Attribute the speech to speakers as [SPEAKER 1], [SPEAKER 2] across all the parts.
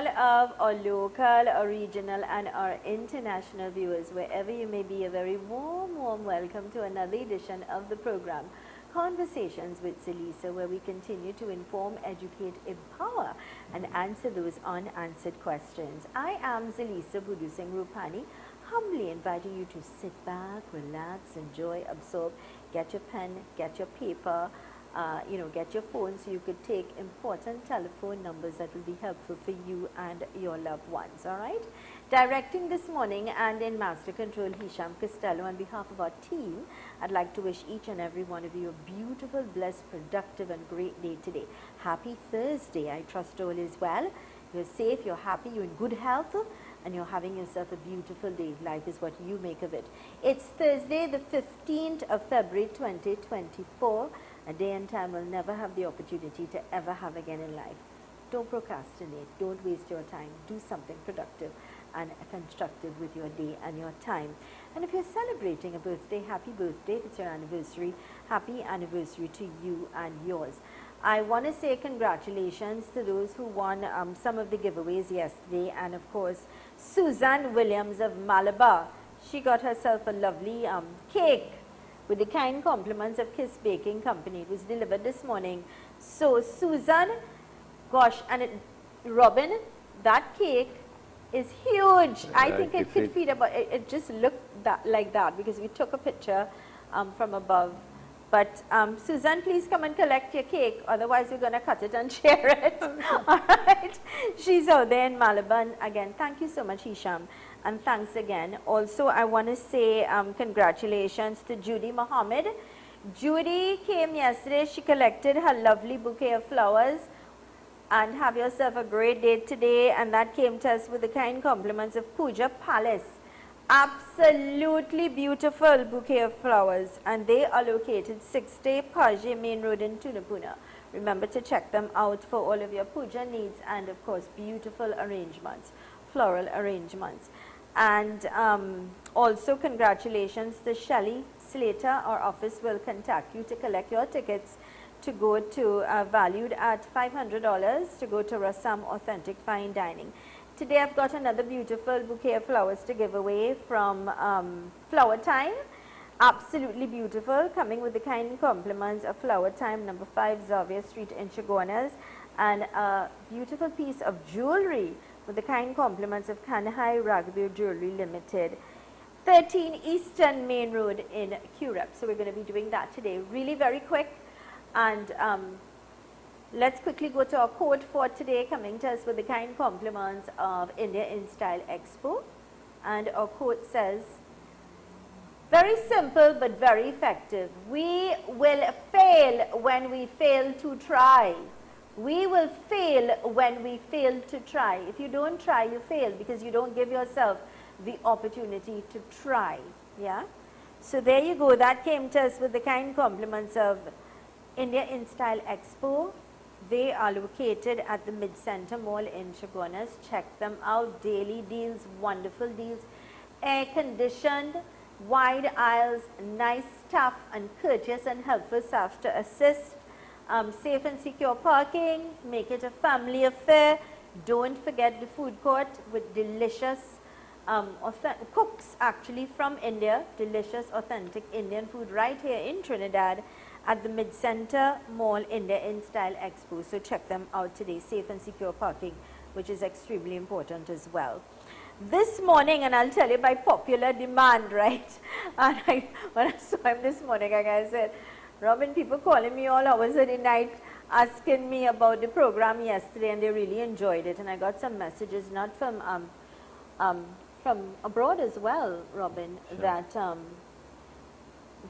[SPEAKER 1] all of our local, our regional and our international viewers, wherever you may be, a very warm welcome to another edition of the program, Conversations with Zelisa, where we continue to inform, educate, empower and answer those unanswered questions. I am Zelisa Budu Singh Rupani, humbly inviting you to sit back, relax, enjoy, absorb, get your pen, get your paper, get your phone so you could take important telephone numbers that will be helpful for you and your loved ones, all right? Directing this morning and in Master Control, Hisham Costello, on behalf of our team, I'd like to wish each and every one of you a beautiful, blessed, productive and great day today. Happy Thursday. I trust all is well. You're safe, you're happy, you're in good health, and you're having yourself a beautiful day. Life is what you make of it. It's Thursday, the 15th of February, 2024. A day and time we'll never have the opportunity to ever have again in life. Don't procrastinate. Don't waste your time. Do something productive and constructive with your day and your time. And if you're celebrating a birthday, happy birthday. If it's your anniversary, happy anniversary to you and yours. I want to say congratulations to those who won some of the giveaways yesterday. And of course, Susan Williams of Malabar. She got herself a lovely cake with the kind compliments of Kiss Baking Company. It was delivered this morning. So Susan, gosh, and Robin, that cake is huge. I think it could feed about, it just looked like that because we took a picture from above. But Susan, please come and collect your cake. Otherwise, we're going to cut it and share it. All right. She's out there in Malabar. And again, thank you so much, Hisham. And thanks again. Also, I want to say congratulations to Judy Mohammed. Judy came yesterday. She collected her lovely bouquet of flowers. And have yourself a great day today. And that came to us with the kind compliments of Puja Palace. Absolutely beautiful bouquet of flowers. And they are located 60 Paje Main Road in Tunapuna. Remember to check them out for all of your puja needs and, of course, beautiful arrangements, floral arrangements. And also congratulations to Shelley Slater. Our office will contact you to collect your tickets to go to, valued at $500, to go to Rassam Authentic Fine Dining. Today I've got another beautiful bouquet of flowers to give away from Flower Time. Absolutely beautiful, coming with the kind compliments of Flower Time, number 5 Xavier Street in Chaguanas, and a beautiful piece of jewelry with the kind compliments of Kanhai Ragbir Jewelry Limited, 13 Eastern Main Road in Curep. So we're going to be doing that today, really very quick. And let's quickly go to our quote for today, coming to us with the kind compliments of India in Style Expo. And our quote says, very simple but very effective. We will fail when we fail to try. We will fail when we fail to try. If you don't try, you fail because you don't give yourself the opportunity to try. Yeah? So there you go. That came to us with the kind compliments of India in Style Expo. They are located at the Mid-Center Mall in Chaguanas. Check them out. Daily deals, wonderful deals, air-conditioned, wide aisles, nice staff and courteous and helpful staff to assist. Safe and secure parking, make it a family affair. Don't forget the food court with delicious cooks actually from India, delicious authentic Indian food right here in Trinidad at the Mid-Center Mall India in Style Expo. So check them out today. Safe and secure parking, which is extremely important as well. This morning, and I'll tell you by popular demand, right? And when I saw him this morning, like I said, Robin, people calling me all hours of the night asking me about the program yesterday, and they really enjoyed it. And I got some messages, not from abroad as well, Robin, sure,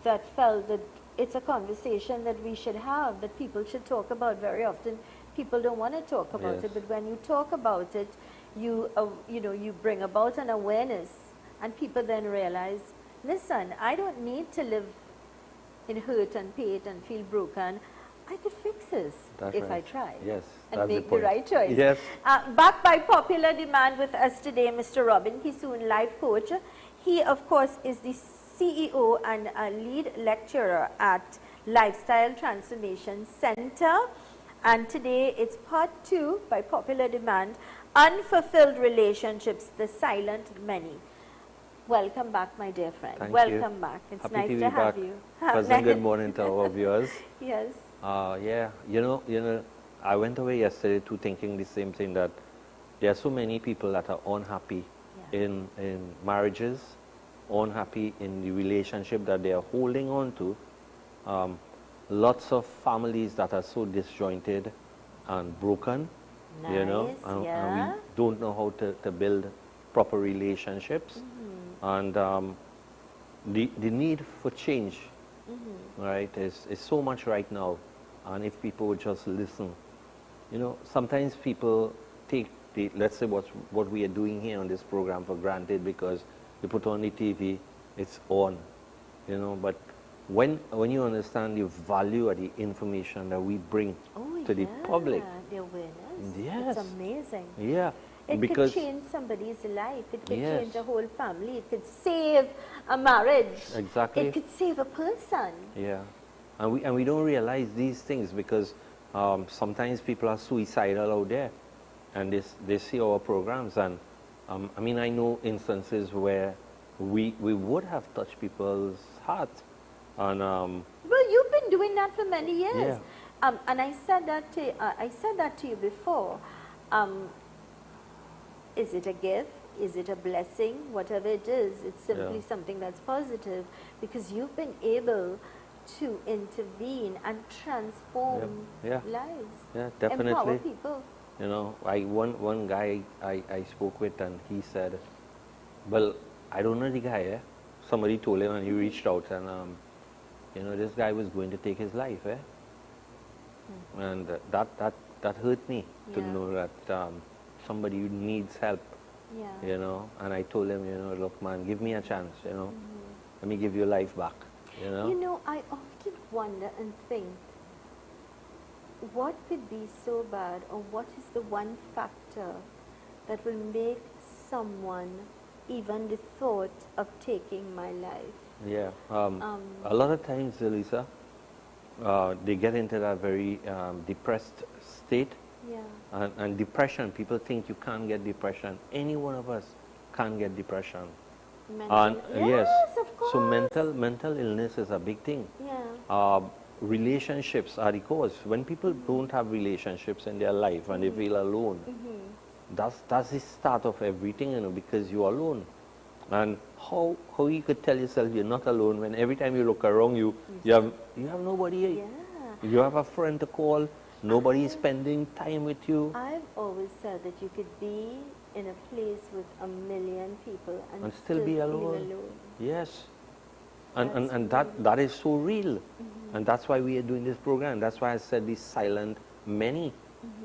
[SPEAKER 1] that felt that it's a conversation that we should have, that people should talk about. Very often. People don't want to talk about it, but when you talk about it, you bring about an awareness, and people then realize, listen, I don't need to live in hurt and pain and feel broken. I could fix this if I try.
[SPEAKER 2] Yes,
[SPEAKER 1] and make the right choice.
[SPEAKER 2] Yes.
[SPEAKER 1] Backed by popular demand with us today, Mr. Robin Kisoon, life coach. He, of course, is the CEO and a lead lecturer at Lifestyle Transformation Center. And today it's part 2, by popular demand, Unfulfilled relationships, the silent many. Welcome back, my dear friend.
[SPEAKER 2] Thank
[SPEAKER 1] Welcome
[SPEAKER 2] you.
[SPEAKER 1] back. It's
[SPEAKER 2] Happy
[SPEAKER 1] nice
[SPEAKER 2] to be
[SPEAKER 1] to have
[SPEAKER 2] back.
[SPEAKER 1] you.
[SPEAKER 2] Pleasant good morning to our viewers.
[SPEAKER 1] Yes.
[SPEAKER 2] Yeah, I went away yesterday too thinking the same thing, that there are so many people that are unhappy
[SPEAKER 1] Yeah.
[SPEAKER 2] in marriages, unhappy in the relationship that they are holding on to. Lots of families that are so disjointed and broken,
[SPEAKER 1] Nice.
[SPEAKER 2] and we
[SPEAKER 1] Yeah.
[SPEAKER 2] don't know how to build proper relationships. And the need for change, right, is so much right now. And if people would just listen, sometimes people take let's say what we are doing here on this program for granted, because you put on the TV, it's on, but when you understand the value of the information that we bring
[SPEAKER 1] Oh,
[SPEAKER 2] to the
[SPEAKER 1] yeah.
[SPEAKER 2] public.
[SPEAKER 1] The awareness.
[SPEAKER 2] Yes.
[SPEAKER 1] It's amazing.
[SPEAKER 2] Yeah.
[SPEAKER 1] It
[SPEAKER 2] Because
[SPEAKER 1] could change somebody's life. It could
[SPEAKER 2] Yes.
[SPEAKER 1] change a whole family. It could save a marriage.
[SPEAKER 2] Exactly.
[SPEAKER 1] It could save a person.
[SPEAKER 2] Yeah, and we don't realize these things because sometimes people are suicidal out there, and they see our programs, and I mean, I know instances where we would have touched people's hearts, and
[SPEAKER 1] Well, you've been doing that for many years.
[SPEAKER 2] Yeah.
[SPEAKER 1] And I said that to you before. Is it a gift? Is it a blessing? Whatever it is, it's simply
[SPEAKER 2] Yeah.
[SPEAKER 1] something that's positive, because you've been able to intervene and transform
[SPEAKER 2] Yeah.
[SPEAKER 1] lives.
[SPEAKER 2] Yeah, definitely.
[SPEAKER 1] Empower people.
[SPEAKER 2] One guy I spoke with, and he said, well, I don't know the guy, somebody told him, and he reached out, and this guy was going to take his life, and that hurt me to
[SPEAKER 1] Yeah.
[SPEAKER 2] know that somebody needs help,
[SPEAKER 1] Yeah.
[SPEAKER 2] and I told him, look, man, give me a chance, let me give your life back,
[SPEAKER 1] I often wonder and think, what could be so bad, or what is the one factor that will make someone even the thought of taking my life?
[SPEAKER 2] Yeah. A lot of times, Zelisa, they get into that very depressed state.
[SPEAKER 1] Yeah.
[SPEAKER 2] And depression, people think you can't get depression. Any one of us can get depression. And
[SPEAKER 1] Yes, of course.
[SPEAKER 2] so mental illness is a big thing.
[SPEAKER 1] Yeah.
[SPEAKER 2] Relationships are the cause. When people don't have relationships in their life and they feel alone, that's the start of everything, because you're alone. And how you could tell yourself you're not alone when every time you look around you, you have nobody.
[SPEAKER 1] Yeah.
[SPEAKER 2] You have a friend to call. Nobody is spending time with you.
[SPEAKER 1] I've always said that you could be in a place with 1 million people and
[SPEAKER 2] still be
[SPEAKER 1] feel
[SPEAKER 2] alone.
[SPEAKER 1] alone.
[SPEAKER 2] Yes.
[SPEAKER 1] That's
[SPEAKER 2] And that is so real. And that's why we are doing this program. That's why I said this silent many.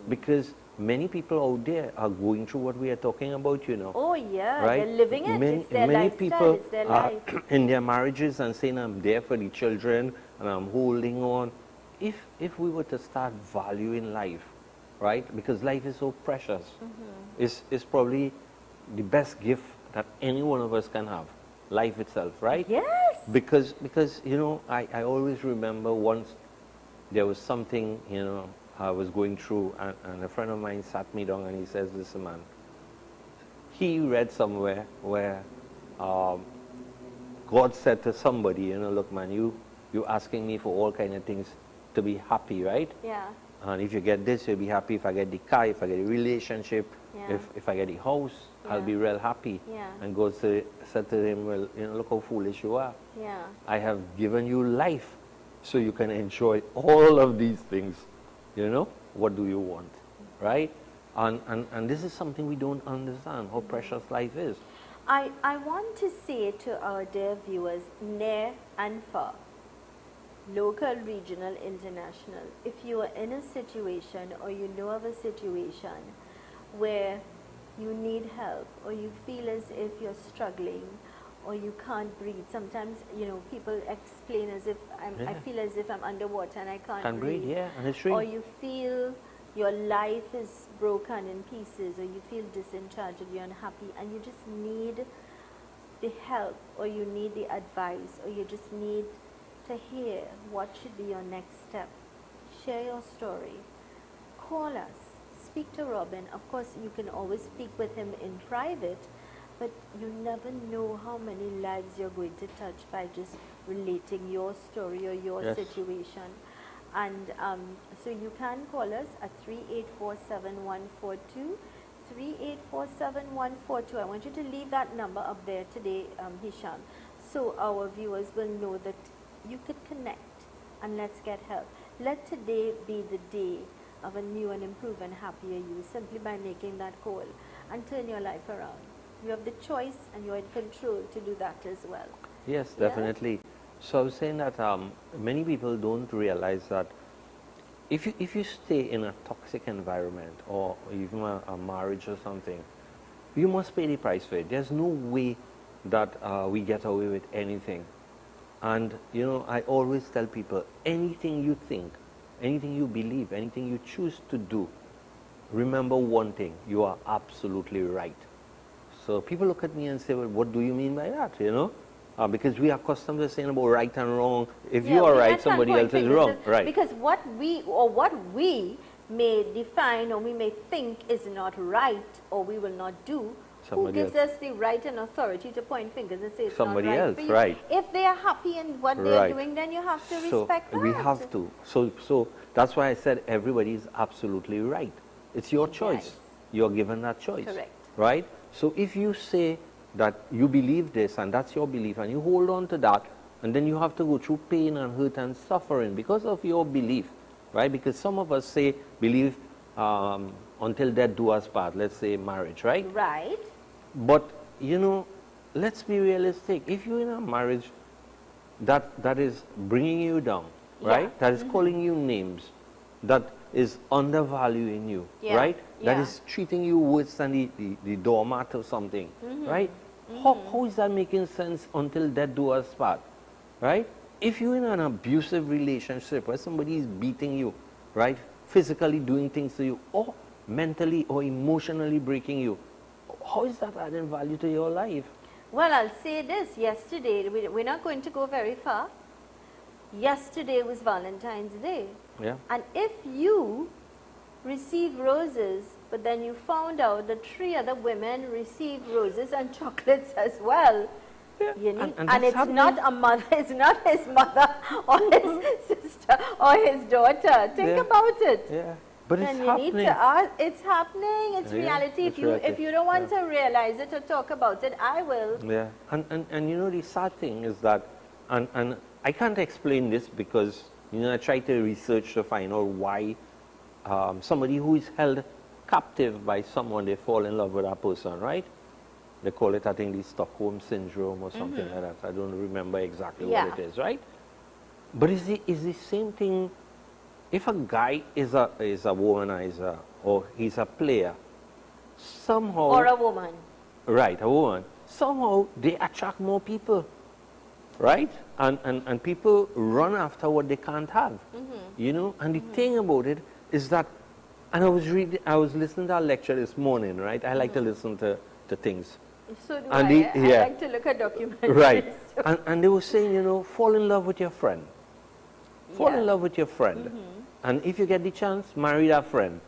[SPEAKER 2] Because many people out there are going through what we are talking about,
[SPEAKER 1] Oh yeah,
[SPEAKER 2] right?
[SPEAKER 1] they're living it. It's their
[SPEAKER 2] many
[SPEAKER 1] lifestyle.
[SPEAKER 2] people
[SPEAKER 1] It's their
[SPEAKER 2] are
[SPEAKER 1] life.
[SPEAKER 2] in their marriages and saying, I'm there for the children and I'm holding on. If we were to start valuing life, right? Because life is so precious. It's probably the best gift that any one of us can have. Life itself, right?
[SPEAKER 1] Yes.
[SPEAKER 2] Because I always remember once there was something, I was going through, and a friend of mine sat me down and he says, listen, man, he read somewhere where God said to somebody, look, man, you asking me for all kind of things to be happy, right?
[SPEAKER 1] Yeah.
[SPEAKER 2] And if you get this, you'll be happy. If I get the car, if I get a relationship,
[SPEAKER 1] Yeah.
[SPEAKER 2] if I get the house, I'll be real happy.
[SPEAKER 1] Yeah.
[SPEAKER 2] And God said to him, well, look how foolish you are.
[SPEAKER 1] Yeah.
[SPEAKER 2] I have given you life so you can enjoy all of these things. What do you want, right? And this is something we don't understand, how precious life is.
[SPEAKER 1] I want to say to our dear viewers, near and far, local, regional, international, if you are in a situation or you know of a situation where you need help or you feel as if you're struggling or you can't breathe. Sometimes, people explain as if I feel as if I'm underwater and I can't breathe.
[SPEAKER 2] Yeah, and it's true.
[SPEAKER 1] Or you feel your life is broken in pieces, or you feel disenchanted, you're unhappy, and you just need the help, or you need the advice, or you just need to hear what should be your next step. Share your story. Call us. speak to Robin. Of course, you can always speak with him in private, but you never know how many lives you're going to touch by just relating your story or your
[SPEAKER 2] Yes.
[SPEAKER 1] situation. And so you can call us at 3847142. 3847142. I want you to leave that number up there today, Hisham, so our viewers will know that you could connect and let's get help. Let today be the day of a new and improved and happier you, simply by making that call and turn your life around. You have the choice and you're in control to do that as well.
[SPEAKER 2] Yes,
[SPEAKER 1] Yeah?
[SPEAKER 2] definitely. So I was saying that many people don't realize that if you stay in a toxic environment or even a marriage or something, you must pay the price for it. There's no way that we get away with anything. And you know, I always tell people, anything you think, anything you believe, anything you choose to do, remember one thing: you are absolutely right. So people look at me and say, well, what do you mean by that? You know, because we are accustomed to saying about right and wrong. If you are
[SPEAKER 1] we
[SPEAKER 2] right,
[SPEAKER 1] can't
[SPEAKER 2] somebody
[SPEAKER 1] point
[SPEAKER 2] else is
[SPEAKER 1] fingers,
[SPEAKER 2] wrong. Right.
[SPEAKER 1] Because what we may define or we may think is not right or we will not do,
[SPEAKER 2] Somebody
[SPEAKER 1] who gives
[SPEAKER 2] else.
[SPEAKER 1] us the right and authority to point fingers and say it's
[SPEAKER 2] Somebody
[SPEAKER 1] not right
[SPEAKER 2] else,
[SPEAKER 1] for you?
[SPEAKER 2] right.
[SPEAKER 1] If they are happy in what they're
[SPEAKER 2] Right.
[SPEAKER 1] doing, then you have to
[SPEAKER 2] So
[SPEAKER 1] respect that.
[SPEAKER 2] we have to. So that's why I said everybody is absolutely right. It's your choice.
[SPEAKER 1] Yes.
[SPEAKER 2] You're given that choice.
[SPEAKER 1] Correct.
[SPEAKER 2] Right? So if you say that you believe this and that's your belief and you hold on to that, and then you have to go through pain and hurt and suffering because of your belief, right? Because some of us say believe until death do us part, let's say marriage, right?
[SPEAKER 1] Right.
[SPEAKER 2] But, you know, let's be realistic. If you're in a marriage that is bringing you down,
[SPEAKER 1] Yeah.
[SPEAKER 2] right? That is calling you names, that is undervaluing you,
[SPEAKER 1] Yeah.
[SPEAKER 2] right? That
[SPEAKER 1] Yeah.
[SPEAKER 2] is treating you worse than the doormat or something, right? How is that making sense until death do us part, right? If you're in an abusive relationship where somebody is beating you, right? Physically doing things to you, or mentally or emotionally breaking you, how is that adding value to your life?
[SPEAKER 1] Well, I'll say this. Yesterday, we're not going to go very far. Yesterday was Valentine's Day.
[SPEAKER 2] Yeah.
[SPEAKER 1] And if you receive roses, but then you found out that 3 other women received roses and chocolates as well, you need,
[SPEAKER 2] and
[SPEAKER 1] and
[SPEAKER 2] that's
[SPEAKER 1] it's
[SPEAKER 2] happening.
[SPEAKER 1] not a mother, it's not his mother or his sister or his daughter. Think
[SPEAKER 2] Yeah.
[SPEAKER 1] about it.
[SPEAKER 2] Yeah. But
[SPEAKER 1] Then
[SPEAKER 2] it's
[SPEAKER 1] you
[SPEAKER 2] happening.
[SPEAKER 1] need to ask. It's happening. It's
[SPEAKER 2] Yeah,
[SPEAKER 1] reality.
[SPEAKER 2] it's
[SPEAKER 1] If you don't want to realize it or talk about it, I will.
[SPEAKER 2] Yeah, and you know the sad thing is that, and I can't explain this because, you know, I try to research to find out why somebody who is held captive by someone, they fall in love with that person, right? They call it, I think, the Stockholm Syndrome or something like that. I don't remember exactly
[SPEAKER 1] Yeah.
[SPEAKER 2] what it is, right? But is the same thing if a guy is a womanizer or he's a player, somehow...
[SPEAKER 1] Or a woman.
[SPEAKER 2] Right, a woman. Somehow they attract more people, right? And people run after what they can't have, you know? And the thing about it is that, and I was listening to a lecture this morning, right? I like to listen to things.
[SPEAKER 1] So do
[SPEAKER 2] And
[SPEAKER 1] I.
[SPEAKER 2] yeah.
[SPEAKER 1] I like to look at documentaries.
[SPEAKER 2] Right.
[SPEAKER 1] too.
[SPEAKER 2] And they were saying, you know, fall in love with your friend. Fall
[SPEAKER 1] Yeah.
[SPEAKER 2] in love with your friend. And if you get the chance, marry that friend.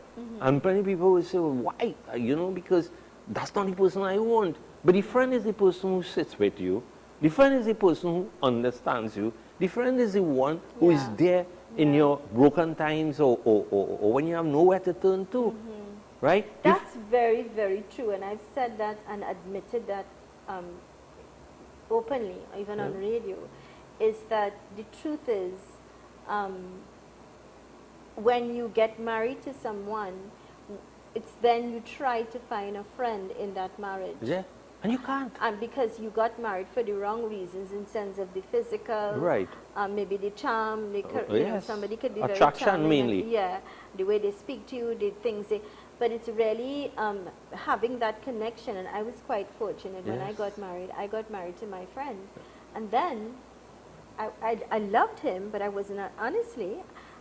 [SPEAKER 2] And many people will say, well, why? You know, because that's not the person I want. But the friend is the person who sits with you. The friend is the person who understands you. The friend is the one who is
[SPEAKER 1] Yeah.
[SPEAKER 2] there in
[SPEAKER 1] Yeah.
[SPEAKER 2] your broken times or when you have nowhere to turn to. Right?
[SPEAKER 1] That's very, very true. And I've said that and admitted that openly, even on radio, is that the truth is when you get married to someone, it's then you try to find a friend in that marriage.
[SPEAKER 2] Yeah. And you can't.
[SPEAKER 1] And because you got married for the wrong reasons in sense of the physical,
[SPEAKER 2] Right.
[SPEAKER 1] Maybe the charm, you know,
[SPEAKER 2] yes.
[SPEAKER 1] somebody could be
[SPEAKER 2] Attraction
[SPEAKER 1] very charming
[SPEAKER 2] mainly.
[SPEAKER 1] and, yeah, the way they speak to you, the things they, but it's really having that connection. And I was quite fortunate when I
[SPEAKER 2] Yes.
[SPEAKER 1] got married. I got married to my friend, and then I loved him, but I wasn't honestly.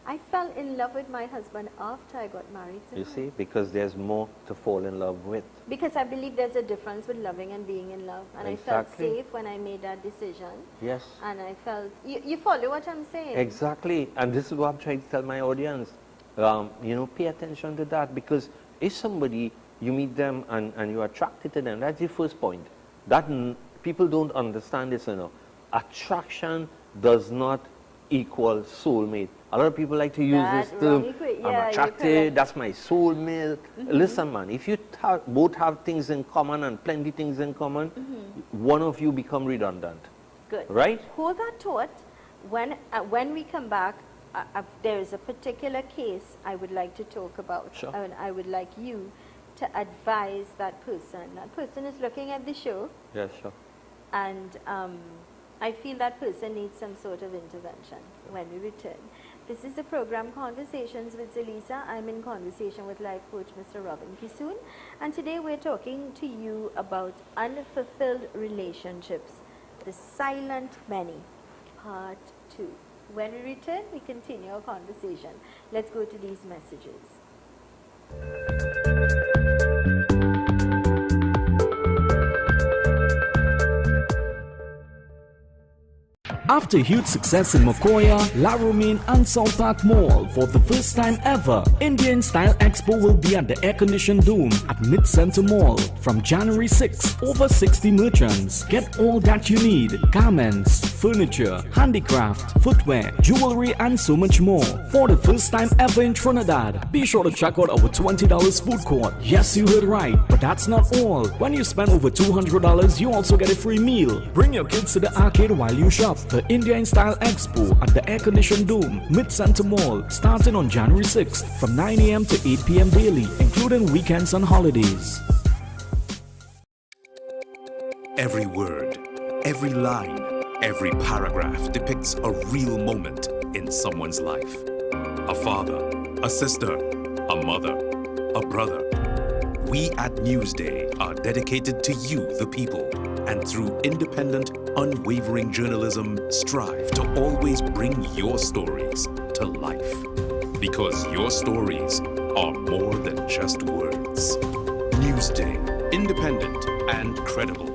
[SPEAKER 1] I fell in love with my husband after I got married to
[SPEAKER 2] You
[SPEAKER 1] him.
[SPEAKER 2] see, because there's more to fall in love with.
[SPEAKER 1] Because I believe there's a difference with loving and being in love. And I felt
[SPEAKER 2] Exactly.
[SPEAKER 1] safe when I made that decision.
[SPEAKER 2] Yes.
[SPEAKER 1] And I felt, you follow what I'm saying?
[SPEAKER 2] Exactly. And this is what I'm trying to tell my audience. You know, pay attention to that because if somebody, you meet them and you're attracted to them, that's the first point. That people don't understand this, Attraction does not equal soulmate. A lot of people like to use this term, I'm attracted, that's my soulmate. Listen, man, if you both have things in common and plenty things in common, one of you become redundant.
[SPEAKER 1] Good.
[SPEAKER 2] Right?
[SPEAKER 1] Hold that thought. When we come back, there is a particular case I would like to talk about.
[SPEAKER 2] Sure.
[SPEAKER 1] And I would like you to advise that person. That person is looking at the show.
[SPEAKER 2] Yeah, sure.
[SPEAKER 1] And I feel that person needs some sort of intervention when we return. This is the program Conversations with Zelisa. I'm in conversation with life coach Mr. Robin Kisoon. And today we're talking to you about unfulfilled relationships, the silent many, part 2. When we return, we continue our conversation. Let's go to these messages.
[SPEAKER 3] After huge success in Mokoya, La Romaine and South Park Mall, for the first time ever, Indian Style Expo will be at the air-conditioned Dome at Mid-Center Mall. From January 6th, over 60 merchants. Get all that you need: garments, furniture, handicraft, footwear, jewelry, and so much more. For the first time ever in Trinidad, be sure to check out our $20 food court. Yes, you heard right, but that's not all. When you spend over $200, you also get a free meal. Bring your kids to the arcade while you shop. The India in Style Expo at the air-conditioned Dome, Mid-Center Mall, starting on January 6th from 9 a.m. to 8 p.m. daily, including weekends and holidays.
[SPEAKER 4] Every word, every line, every paragraph depicts a real moment in someone's life. A father, a sister, a mother, a brother. We at Newsday are dedicated to you, the people, and through independent, unwavering journalism, strive to always bring your stories to life. Because your stories are more than just words. Newsday, independent and credible.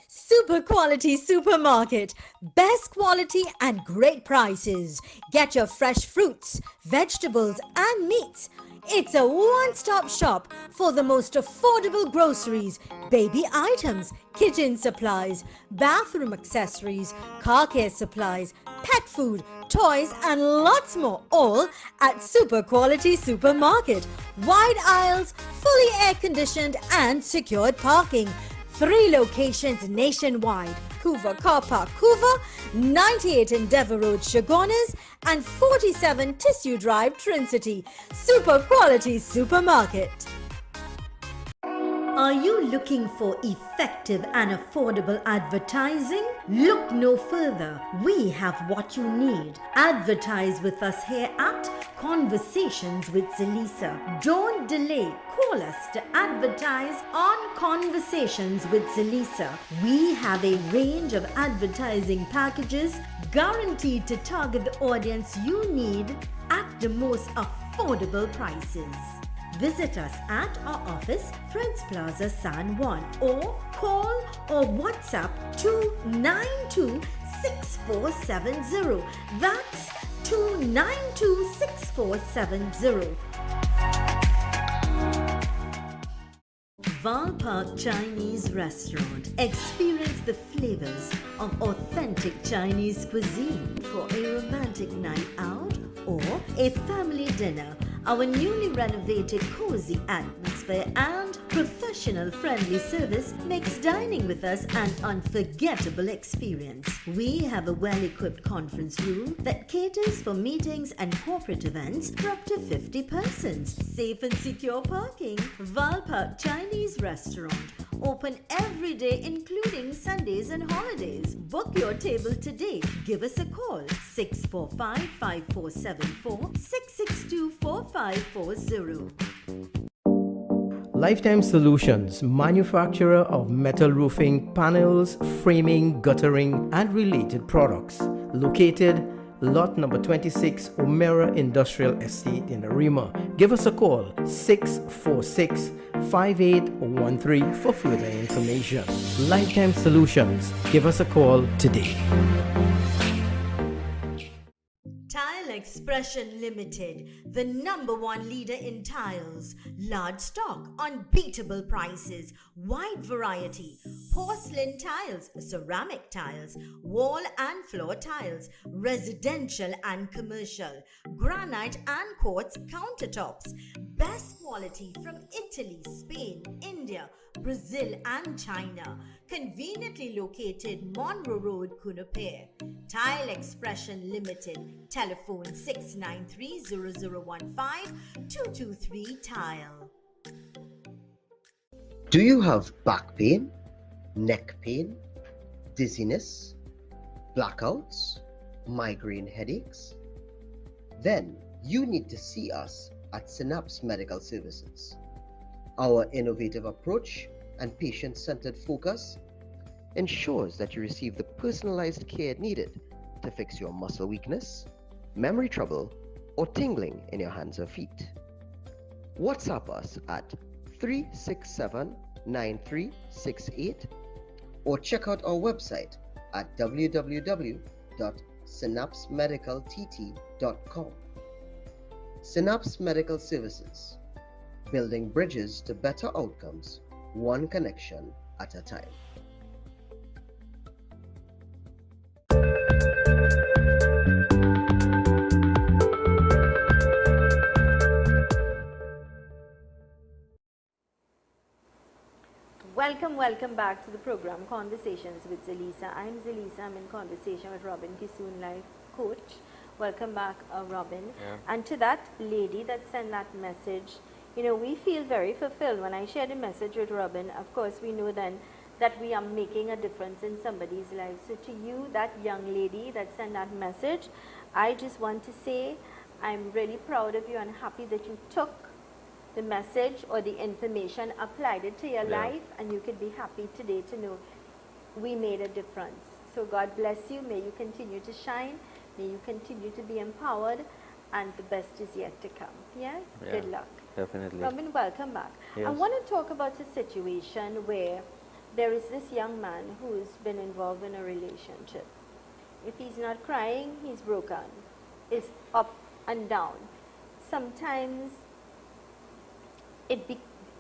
[SPEAKER 5] Super quality supermarket, best quality and great prices. Get your fresh fruits, vegetables and meats. It's a one-stop shop for the most affordable groceries, baby items, kitchen supplies, bathroom accessories, car care supplies, pet food, toys and lots more, all at Super Quality Supermarket. Wide aisles, fully air-conditioned and secured parking. 3 locations nationwide: Hoover Car Park, Hoover, 98 Endeavour Road, Chagonas, and 47 Tissue Drive, Trincity. Super Quality Supermarket. Are you looking for effective and affordable advertising? Look no further. We have what you need. Advertise with us here at Conversations with Zelisa. Don't delay. Call us to advertise on Conversations with Zelisa. We have a range of advertising packages guaranteed to target the audience you need at the most affordable prices. Visit us at our office, Friends Plaza, San Juan, or call or WhatsApp 292-6470. That's 292-6470. Val Park Chinese Restaurant. Experience the flavors of authentic Chinese cuisine for a romantic night out or a family dinner. Our newly renovated cozy atmosphere and professional friendly service makes dining with us an unforgettable experience. We have a well-equipped conference room that caters for meetings and corporate events for up to 50 persons. Safe and secure parking. Val Park Chinese Restaurant. Open every day including Sundays and holidays. Book your table today. Give us a call 645-5474 662-4540.
[SPEAKER 6] Lifetime Solutions, manufacturer of metal roofing, panels, framing, guttering, and related products. Located lot number 26, Omera Industrial Estate in Arima. Give us a call 646-5813 for further information. Lifetime Solutions. Give us a call today.
[SPEAKER 5] Tile Expression Limited, the #1 leader in tiles. Large stock, unbeatable prices, wide variety. Porcelain tiles, ceramic tiles, wall and floor tiles, residential and commercial, granite and quartz countertops. Best quality from Italy, Spain, India, Brazil and China. Conveniently located Monroe Road, Kunapir. Tile Expression Limited. Telephone 693-0015-223 Tile.
[SPEAKER 7] Do you have back pain, neck pain, dizziness, blackouts, migraine headaches? Then you need to see us at Synapse Medical Services. Our innovative approach and patient-centered focus ensures that you receive the personalized care needed to fix your muscle weakness, memory trouble, or tingling in your hands or feet. WhatsApp us at 367-9368 or check out our website at www.synapsemedicaltt.com. Synapse Medical Services, building bridges to better outcomes, one connection at a time.
[SPEAKER 1] Welcome back to the program Conversations with Zelisa. I'm Zelisa. I'm in conversation with Robin Kisoon, life coach. Welcome back, Robin.
[SPEAKER 2] Yeah.
[SPEAKER 1] And to that lady that sent that message, you know, we feel very fulfilled. When I shared a message with Robin, of course, we know then that we are making a difference in somebody's life. So to you, that young lady that sent that message, I just want to say I'm really proud of you and happy that you took the message or the information, applied it to your life, and you could be happy today to know we made a difference. So God bless you. May you continue to shine. May you continue to be empowered, and the best is yet to come. Yeah? Good luck.
[SPEAKER 2] Definitely.
[SPEAKER 1] Robin, welcome back.
[SPEAKER 2] Yes.
[SPEAKER 1] I want to talk about a situation where there is this young man who's been involved in a relationship. If he's not crying, he's broken. It's up and down. Sometimes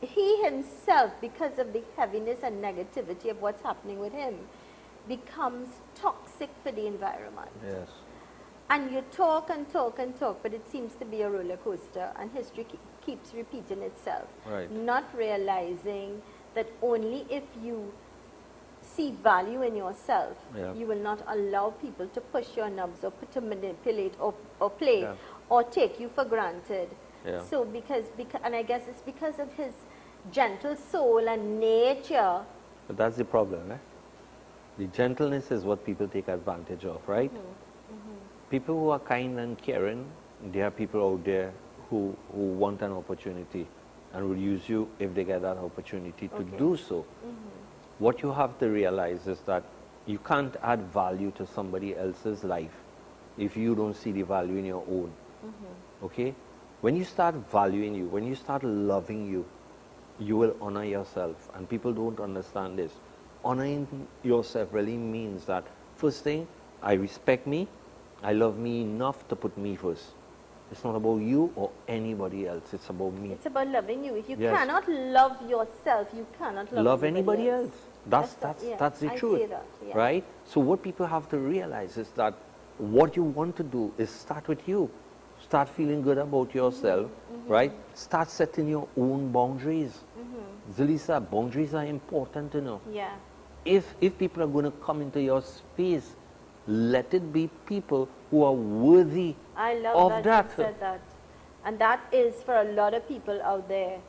[SPEAKER 1] he himself, because of the heaviness and negativity of what's happening with him, becomes toxic for the environment.
[SPEAKER 2] Yes.
[SPEAKER 1] And you talk and talk and talk, but it seems to be a roller coaster, and history keeps repeating itself.
[SPEAKER 2] Right.
[SPEAKER 1] Not realizing that only if you see value in yourself, you will not allow people to push your knobs or to manipulate or play or take you for granted.
[SPEAKER 2] Yeah.
[SPEAKER 1] So and I guess it's because of his gentle soul and nature.
[SPEAKER 2] But that's the problem, eh? The gentleness is what people take advantage of, right? People who are kind and caring, there are people out there who want an opportunity and will use you if they get that opportunity to do so. What you have to realize is that you can't add value to somebody else's life if you don't see the value in your own. Okay? When you start valuing you, when you start loving you, you will honor yourself. And people don't understand this. Honoring yourself really means that, first thing, I respect me, I love me enough to put me first. It's not about you or anybody else, it's about me.
[SPEAKER 1] It's about loving you. If you cannot love yourself, you cannot love
[SPEAKER 2] anybody else. That's the truth,
[SPEAKER 1] say that,
[SPEAKER 2] right? So what people have to realize is that what you want to do is start with you. Start feeling good about yourself, right? Start setting your own boundaries. Zelisa, boundaries are important, you know.
[SPEAKER 1] Yeah.
[SPEAKER 2] If people are going to come into your space, let it be people who are worthy
[SPEAKER 1] I love
[SPEAKER 2] of
[SPEAKER 1] that you said that. And that is for a lot of people out there.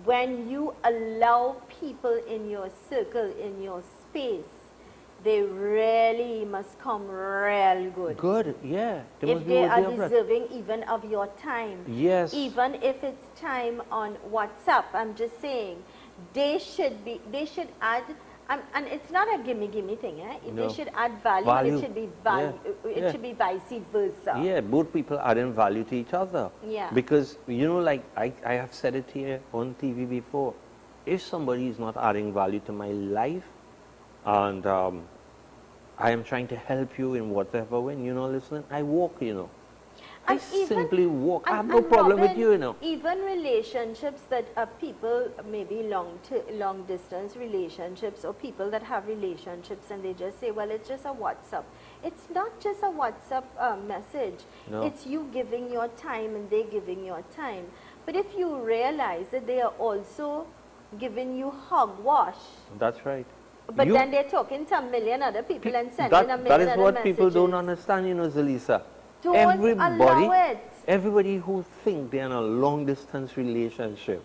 [SPEAKER 1] When you allow people in your circle, in your space, they really must come real good.
[SPEAKER 2] Good, yeah.
[SPEAKER 1] If they are deserving even of your time.
[SPEAKER 2] Yes.
[SPEAKER 1] Even if it's time on WhatsApp, I'm just saying, they should add, and it's not a gimme thing, eh?
[SPEAKER 2] No.
[SPEAKER 1] They should add value, and it should be it should be vice versa.
[SPEAKER 2] Yeah, both people adding value to each other.
[SPEAKER 1] Yeah.
[SPEAKER 2] Because, you know, like I have said it here on TV before, if somebody is not adding value to my life, and I am trying to help you in whatever way. You're not listening. I walk, you know. I
[SPEAKER 1] And even-
[SPEAKER 2] simply walk. I have
[SPEAKER 1] and-
[SPEAKER 2] no
[SPEAKER 1] and
[SPEAKER 2] problem with
[SPEAKER 1] Robin,
[SPEAKER 2] you, you know.
[SPEAKER 1] Even relationships that are people, maybe long distance relationships, or people that have relationships and they just say, well, it's just a WhatsApp. It's not just a WhatsApp message.
[SPEAKER 2] No.
[SPEAKER 1] It's you giving your time and they giving your time. But if you realize that they are also giving you hogwash,
[SPEAKER 2] That's right.
[SPEAKER 1] but
[SPEAKER 2] You-
[SPEAKER 1] then they're talking to a million other people and sending a
[SPEAKER 2] that
[SPEAKER 1] million
[SPEAKER 2] is
[SPEAKER 1] other
[SPEAKER 2] what
[SPEAKER 1] messages.
[SPEAKER 2] people don't understand, you know, Zelisa.
[SPEAKER 1] Don't allow it.
[SPEAKER 2] Everybody who think they're in a long distance relationship,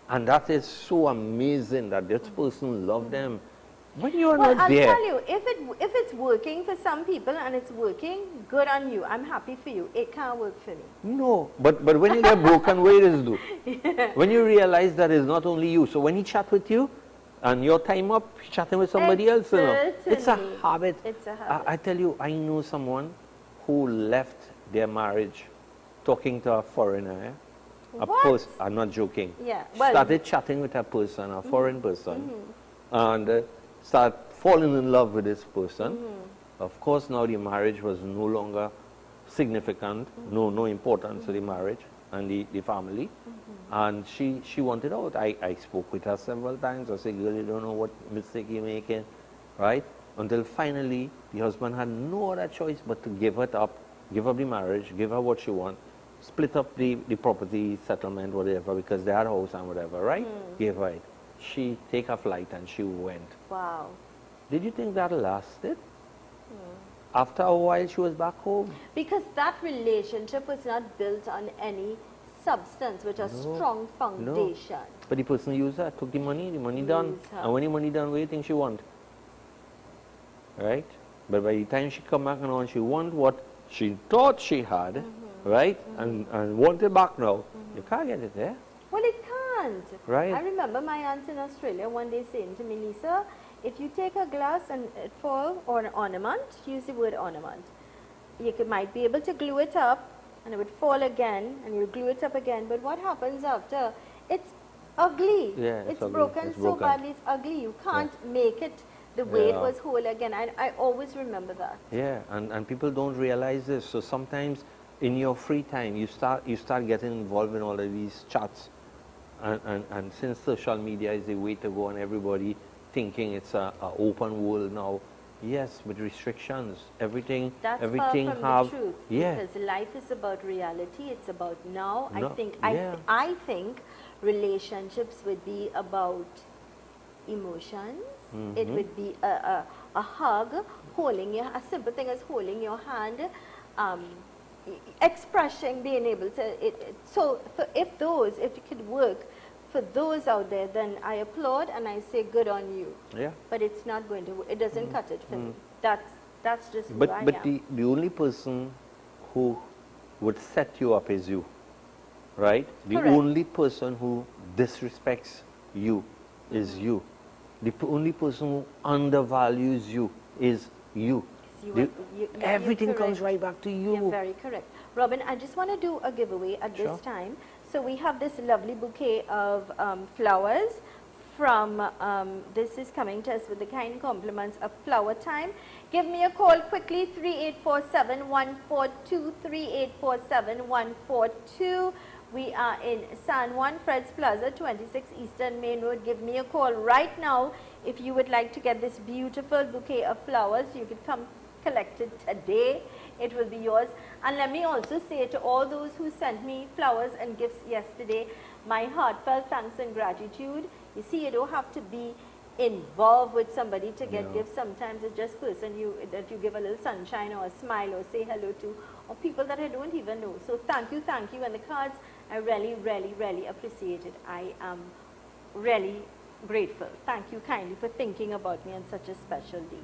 [SPEAKER 2] and that is so amazing that this person love them. When you're
[SPEAKER 1] Well,
[SPEAKER 2] not
[SPEAKER 1] I'll
[SPEAKER 2] there,
[SPEAKER 1] tell you, if it's working for some people and it's working, good on you. I'm happy for you. It can't work for me.
[SPEAKER 2] no. But when you get broken, what does it do? When you realize that it's not only you. So when he chat with you, and your time up, chatting with somebody else, you know, it's a
[SPEAKER 1] Certainly.
[SPEAKER 2] habit.
[SPEAKER 1] It's a habit.
[SPEAKER 2] I tell you, I know someone who left their marriage talking to a foreigner.
[SPEAKER 1] What?
[SPEAKER 2] I'm not joking.
[SPEAKER 1] Yeah,
[SPEAKER 2] She
[SPEAKER 1] well-
[SPEAKER 2] started chatting with a person, a foreign person, and start falling in love with this person. Of course, now the marriage was no longer significant, no importance to the marriage and the family. And she wanted out. I spoke with her several times. I said, girl, you don't know what mistake you're making, right? Until finally, the husband had no other choice but to give it up, give up the marriage, give her what she wants, split up the property, settlement, whatever, because they had a house and whatever, right? Gave her it. She take a flight and she went.
[SPEAKER 1] Wow.
[SPEAKER 2] Did you think that lasted? After a while, she was back home.
[SPEAKER 1] Because that relationship was not built on any substance, with a strong foundation.
[SPEAKER 2] But the person used her, took the money done.
[SPEAKER 1] Used her.
[SPEAKER 2] And when the money done, what do you think she want? Right? But by the time she come back and she want what she thought she had, right? And want it back now, you can't get it there.
[SPEAKER 1] Well, it can't.
[SPEAKER 2] Right.
[SPEAKER 1] I remember my aunt in Australia one day saying to me, Lisa, if you take a glass and it fall, or an ornament, use the word ornament, might be able to glue it up and it would fall again and you glue it up again, but what happens after? It's ugly.
[SPEAKER 2] Yeah, it's ugly.
[SPEAKER 1] broken
[SPEAKER 2] It's
[SPEAKER 1] so
[SPEAKER 2] broken.
[SPEAKER 1] badly, it's ugly. You can't make it the way it
[SPEAKER 2] Yeah.
[SPEAKER 1] was whole again. I always remember that.
[SPEAKER 2] Yeah, and people don't realize this. So sometimes in your free time, you start getting involved in all of these chats. And since social media is the way to go and everybody thinking it's a open world now, yes, with restrictions, everything
[SPEAKER 1] That's
[SPEAKER 2] everything
[SPEAKER 1] far from
[SPEAKER 2] have
[SPEAKER 1] the truth.
[SPEAKER 2] yeah.
[SPEAKER 1] Because life is about reality. It's about now.
[SPEAKER 2] No, yeah.
[SPEAKER 1] I think relationships would be about emotions. It would be a hug, a simple thing as holding your hand, expressing, being able to. So if it could work for those out there, then I applaud and I say good on you.
[SPEAKER 2] Yeah.
[SPEAKER 1] But it's not going to. It doesn't cut it for me. That's just who I
[SPEAKER 2] But
[SPEAKER 1] am.
[SPEAKER 2] the only person who would set you up is you, right? The
[SPEAKER 1] Correct.
[SPEAKER 2] only person who disrespects you is you. The only person who undervalues you is you. Everything comes right back to you.
[SPEAKER 1] You're very correct. Robin, I just want to do a giveaway at
[SPEAKER 2] Sure.
[SPEAKER 1] this time. So we have this lovely bouquet of flowers from, this is coming to us with the kind compliments of Flower Time. Give me a call quickly, 3847-142, 3847-142. We are in San Juan, Fred's Plaza, 26 Eastern Main Road. Give me a call right now if you would like to get this beautiful bouquet of flowers. You could come collect it today. It will be yours. And let me also say to all those who sent me flowers and gifts yesterday, my heartfelt thanks and gratitude. You see, you don't have to be involved with somebody to get gifts. Sometimes it's just person that you give a little sunshine or a smile or say hello to, or people that I don't even know. So thank you. And the cards, I really, really, really appreciate it. I am really grateful. Thank you kindly for thinking about me on such a special day.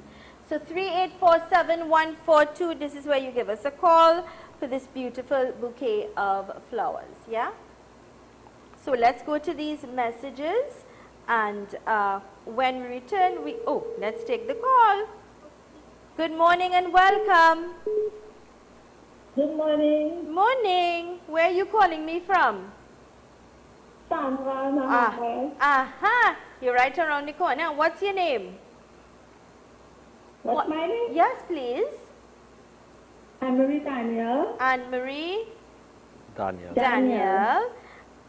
[SPEAKER 1] So 3847-142, this is where you give us a call for this beautiful bouquet of flowers, yeah? So let's go to these messages, and when we return, let's take the call. Good morning and welcome.
[SPEAKER 8] Good morning.
[SPEAKER 1] Morning. Where are you calling me from?
[SPEAKER 8] Sandra,
[SPEAKER 1] Aha, you're right around the corner. What's your name?
[SPEAKER 8] What's my name?
[SPEAKER 1] Yes, please.
[SPEAKER 8] Anne-Marie Daniel.
[SPEAKER 1] Anne-Marie
[SPEAKER 2] Daniel.
[SPEAKER 1] Daniel.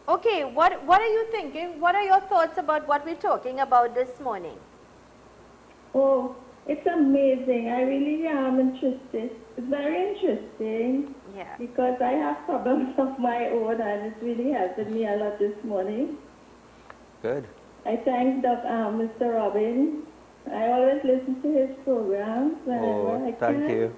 [SPEAKER 1] Okay, what are you thinking? What are your thoughts about what we're talking about this morning?
[SPEAKER 8] Oh, it's amazing. I really am interested. It's very interesting
[SPEAKER 1] Yeah.
[SPEAKER 8] because I have problems of my own and it's really helping me a lot this morning.
[SPEAKER 2] Good.
[SPEAKER 8] I thank Mr. Robin. I always listen to his programs whenever I can.
[SPEAKER 2] Thank you.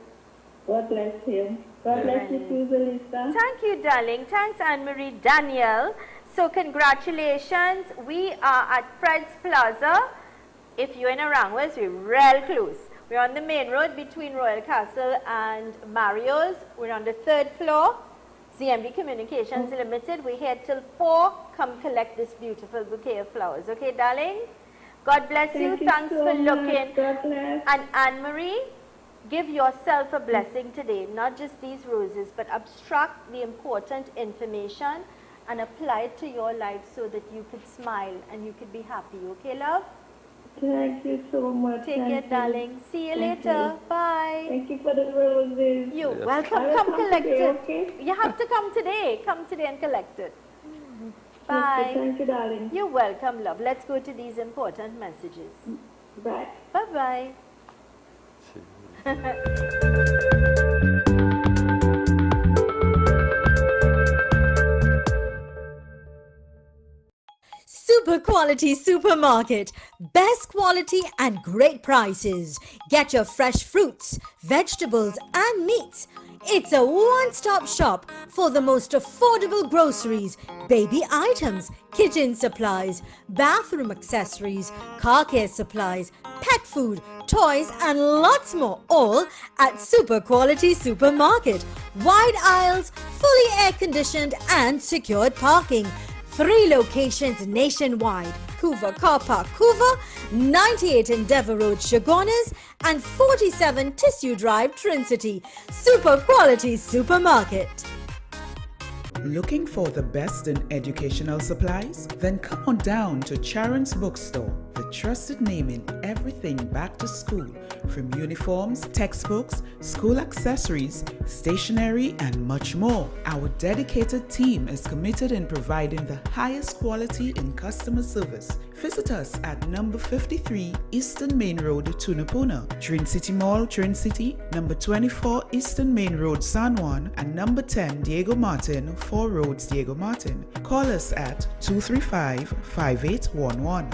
[SPEAKER 8] God bless him. God bless you too, Zelisa.
[SPEAKER 1] Thank you, darling. Thanks, Anne-Marie Daniel. So congratulations. We are at Fred's Plaza. If you're in Arangwas, we're real close. We're on the main road between Royal Castle and Mario's. We're on the 3rd floor. ZMB Communications Limited. We're here till 4. Come collect this beautiful bouquet of flowers. Okay, darling? God bless you. Thanks
[SPEAKER 8] so
[SPEAKER 1] for
[SPEAKER 8] much.
[SPEAKER 1] looking.
[SPEAKER 8] God bless.
[SPEAKER 1] And Anne-Marie, give yourself a blessing today. Not just these roses, but abstract the important information and apply it to your life so that you could smile and you could be happy. Okay, love?
[SPEAKER 8] Thank you so much.
[SPEAKER 1] Take care, darling. See you later. Bye.
[SPEAKER 8] Thank you for the roses.
[SPEAKER 1] You're
[SPEAKER 2] Yes.
[SPEAKER 1] welcome.
[SPEAKER 8] I will
[SPEAKER 1] Come
[SPEAKER 8] come
[SPEAKER 1] collect
[SPEAKER 8] today,
[SPEAKER 1] it.
[SPEAKER 8] okay?
[SPEAKER 1] You have to come today. Come today and collect it.
[SPEAKER 8] Okay,
[SPEAKER 1] Bye.
[SPEAKER 8] thank you, darling.
[SPEAKER 1] You're welcome, love. Let's go to these important messages.
[SPEAKER 8] Bye.
[SPEAKER 1] Bye-bye.
[SPEAKER 5] Super quality supermarket. Best quality and great prices. Get your fresh fruits, vegetables and meats. It's a one-stop shop for the most affordable groceries, baby items, kitchen supplies, bathroom accessories, car care supplies, pet food, toys and lots more, all at Super Quality Supermarket. Wide aisles, fully air-conditioned and secured parking. 3 locations nationwide: Hoover Car Park, Hoover, 98 Endeavour Road, Chagonas, and 47 Tissue Drive, Trin-City. Super Quality Supermarket.
[SPEAKER 9] Looking for the best in educational supplies? Then come on down to Charon's Bookstore, the trusted name in everything back to school, from uniforms, textbooks, school accessories, stationery, and much more. Our dedicated team is committed in providing the highest quality in customer service. Visit us at number 53 Eastern Main Road, Tunapuna, Trin-City Mall, Trin-City, number 24 Eastern Main Road, San Juan, and number 10 Diego Martin, 4 Roads, Diego Martin. Call us at 235-5811.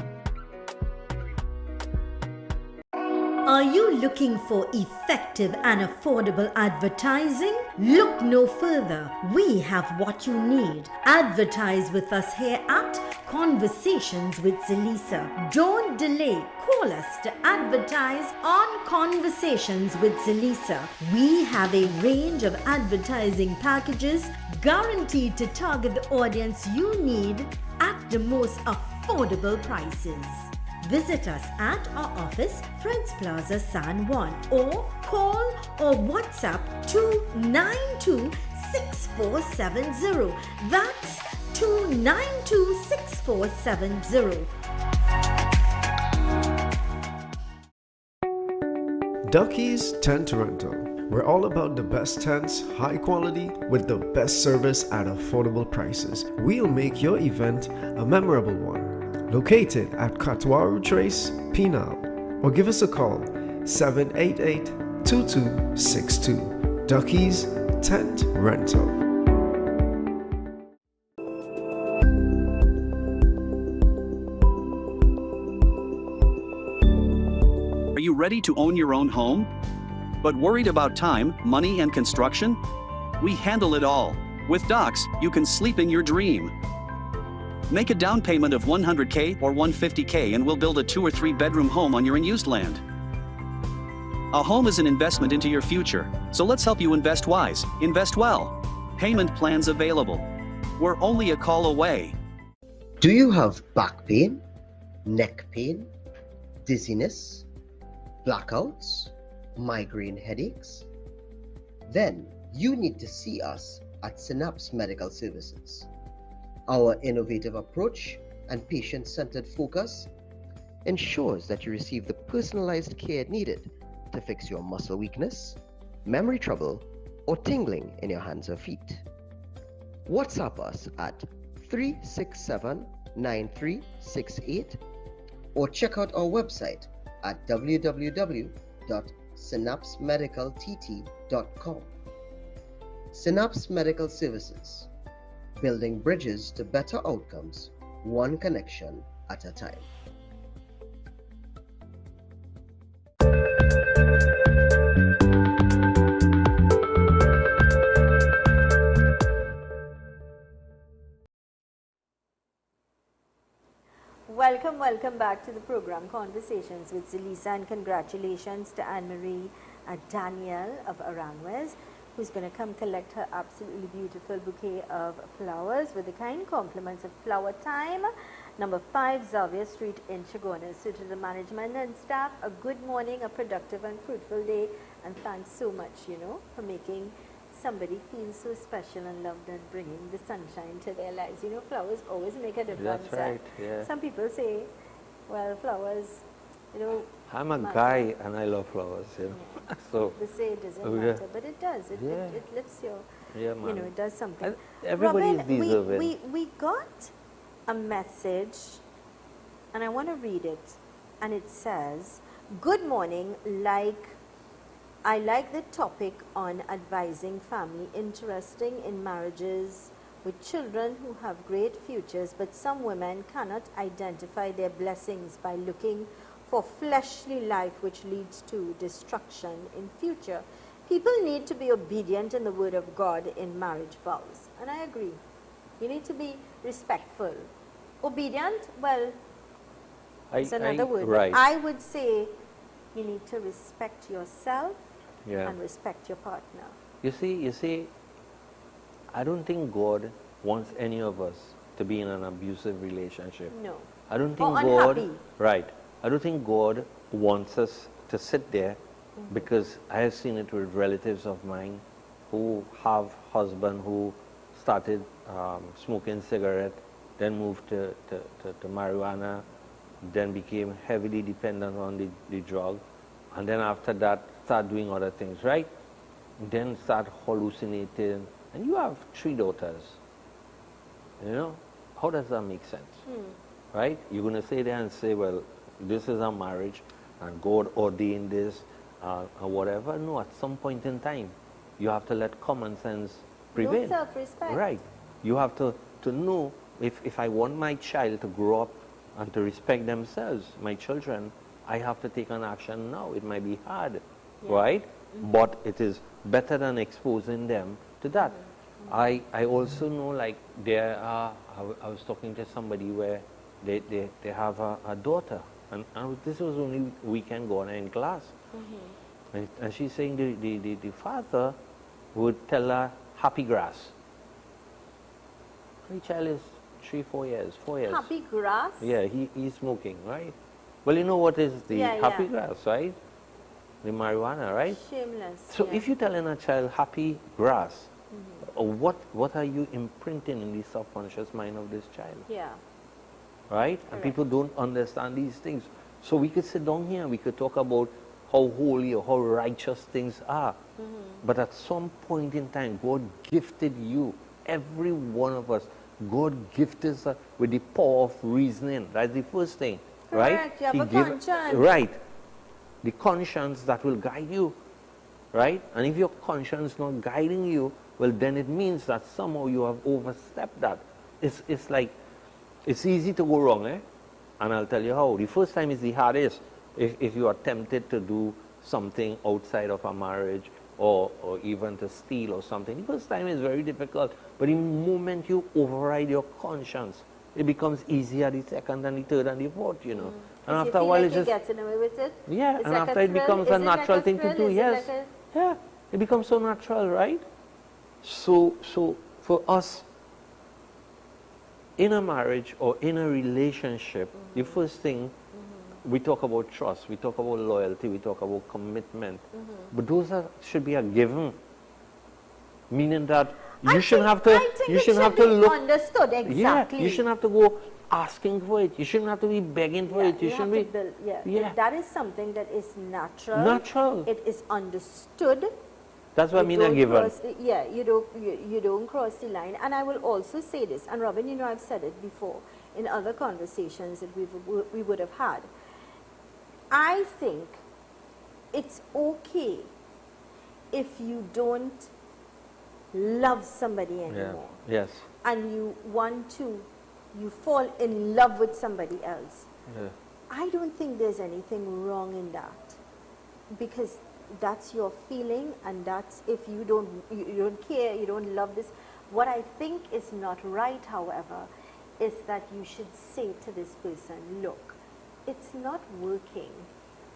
[SPEAKER 5] Are you looking for effective and affordable advertising? Look no further. We have what you need. Advertise with us here at Conversations with Zelisa. Don't delay. Call us to advertise on Conversations with Zelisa. We have a range of advertising packages guaranteed to target the audience you need at the most affordable prices. Visit us at our office, Fred's Plaza, San Juan, or call or WhatsApp 292-6470. That's 292-6470.
[SPEAKER 10] Ducky's Tent Rental. We're all about the best tents, high quality, with the best service at affordable prices. We'll make your event a memorable one. Located at Katwaru Trace, Penal, or give us a call 788-2262. Ducky's Tent Rental.
[SPEAKER 11] Are you ready to own your own home? But worried about time, money, and construction? We handle it all. With Docs, you can sleep in your dream. Make a down payment of $100K or $150K and we'll build a 2 or 3 bedroom home on your unused land. A home is an investment into your future, so let's help you invest wise, invest well. Payment plans available. We're only a call away.
[SPEAKER 7] Do you have back pain, neck pain, dizziness, blackouts, migraine headaches? Then you need to see us at Synapse Medical Services. Our innovative approach and patient-centered focus ensures that you receive the personalized care needed to fix your muscle weakness, memory trouble, or tingling in your hands or feet. WhatsApp us at 367-9368 or check out our website at www.synapsemedicaltt.com. Synapse Medical Services, building bridges to better outcomes, one connection at a time.
[SPEAKER 1] Welcome back to the program Conversations with Zelisa, and congratulations to Anne-Marie Danielle of Aranjuez, who's going to come collect her absolutely beautiful bouquet of flowers with the kind compliments of Flower Time, number 5 Xavier Street in Chagonas. So to the management and staff, a good morning, a productive and fruitful day, and thanks so much, for making somebody feels so special and loved and bringing the sunshine to their lives. Flowers always make a difference.
[SPEAKER 2] That's right, yeah.
[SPEAKER 1] Some people say, well, flowers,
[SPEAKER 2] I'm a
[SPEAKER 1] matter.
[SPEAKER 2] guy and I love flowers,
[SPEAKER 1] Yeah.
[SPEAKER 2] So
[SPEAKER 1] They say it doesn't
[SPEAKER 2] yeah.
[SPEAKER 1] matter, but it does. It lifts your, it does something.
[SPEAKER 2] Everybody is
[SPEAKER 1] Robin,
[SPEAKER 2] deserving.
[SPEAKER 1] we got a message, and I want to read it, and it says, good morning, I like the topic on advising family, interesting in marriages with children who have great futures, but some women cannot identify their blessings by looking for fleshly life, which leads to destruction in future. People need to be obedient in the word of God in marriage vows. And I agree. You need to be respectful. Obedient, well, it's another word.
[SPEAKER 2] Right.
[SPEAKER 1] I would say you need to respect yourself and respect your partner.
[SPEAKER 2] You see, I don't think God wants any of us to be in an abusive relationship.
[SPEAKER 1] No.
[SPEAKER 2] I don't think
[SPEAKER 1] unhappy.
[SPEAKER 2] Right. I don't think God wants us to sit there, because I have seen it with relatives of mine who have husband who started smoking cigarette, then moved to marijuana, then became heavily dependent on the drug, and then after that start doing other things, right? Then start hallucinating, and you have 3 daughters. How does that make sense? Right? You're going to sit there and say, well, this is a marriage and God ordained this or whatever. No, at some point in time, you have to let common sense prevail.
[SPEAKER 1] No self-respect.
[SPEAKER 2] Right. You have to know, if I want my child to grow up and to respect themselves, my children, I have to take an action now. It might be hard, right? But it is better than exposing them to that. I also know, like, I was talking to somebody where they have a daughter, and this was only weekend gone in class, and she's saying the father would tell her happy grass. The child is 4 years.
[SPEAKER 1] Happy grass?
[SPEAKER 2] Yeah, he's smoking, right? Well, you know what is the happy grass, right? The marijuana, right?
[SPEAKER 1] Shameless.
[SPEAKER 2] So if you're telling a child happy grass, what are you imprinting in the subconscious mind of this child?
[SPEAKER 1] Yeah.
[SPEAKER 2] Right? And people don't understand these things. So we could sit down here and we could talk about how holy or how righteous things are. But at some point in time, God gifted you, every one of us, God gifted us with the power of reasoning. That's the first thing.
[SPEAKER 1] Correct.
[SPEAKER 2] Right?
[SPEAKER 1] You have a conscience.
[SPEAKER 2] Right. The conscience that will guide you. Right? And if your conscience is not guiding you, well, then it means that somehow you have overstepped that. It's like, it's easy to go wrong, eh? And I'll tell you how. The first time is the hardest. If you are tempted to do something outside of a marriage, or even to steal or something, the first time is very difficult. But the moment you override your conscience, it becomes easier the second and the third and the fourth, And after a while,
[SPEAKER 1] it's just getting away with it.
[SPEAKER 2] Yeah,
[SPEAKER 1] it's
[SPEAKER 2] and
[SPEAKER 1] like
[SPEAKER 2] after it becomes a natural thing to do. Yes, yeah, it becomes so natural, right? So for us, in a marriage or in a relationship, the first thing, we talk about trust, we talk about loyalty, we talk about commitment. But those should be a given. Meaning that you shouldn't have to look.
[SPEAKER 1] Understood, exactly.
[SPEAKER 2] Yeah, you shouldn't have to go asking for it. You shouldn't have to be begging for it. You shouldn't be.
[SPEAKER 1] Build,
[SPEAKER 2] Yeah.
[SPEAKER 1] That is something that is natural.
[SPEAKER 2] Natural.
[SPEAKER 1] It is understood.
[SPEAKER 2] That's what I mean, a given.
[SPEAKER 1] You don't cross the line. And I will also say this, and Robin, you know, I've said it before in other conversations that we would have had. I think it's okay if you don't love somebody anymore.
[SPEAKER 2] Yeah. Yes.
[SPEAKER 1] And you fall in love with somebody else.
[SPEAKER 2] Yeah.
[SPEAKER 1] I don't think there's anything wrong in that, because that's your feeling, and that's if you don't care, you don't love this. What I think is not right, however, is that you should say to this person, look, it's not working.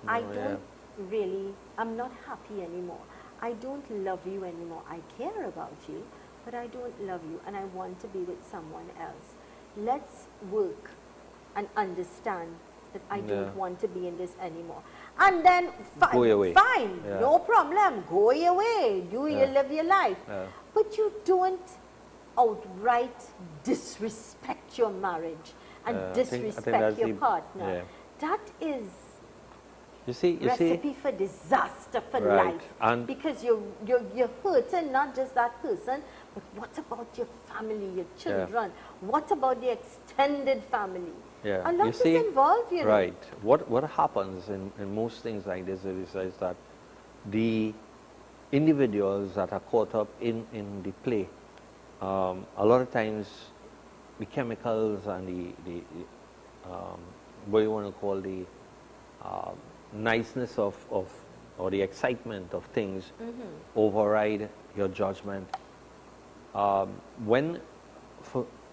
[SPEAKER 2] No,
[SPEAKER 1] I'm not happy anymore. I don't love you anymore. I care about you, but I don't love you, and I want to be with someone else. Let's work and understand that I don't want to be in this anymore. And then
[SPEAKER 2] go your way.
[SPEAKER 1] Fine, no problem. Go your way. You live your life. But you don't outright disrespect your marriage and disrespect your partner. That is recipe for disaster for life. And because you're hurting not just that person, but what about your family, your children? What about the extended family?
[SPEAKER 2] Yeah.
[SPEAKER 1] A lot is involved, you know.
[SPEAKER 2] Right. What happens in most things like this is that the individuals that are caught up in the play, a lot of times the chemicals and the what you want to call the niceness of or the excitement of things override your judgment. When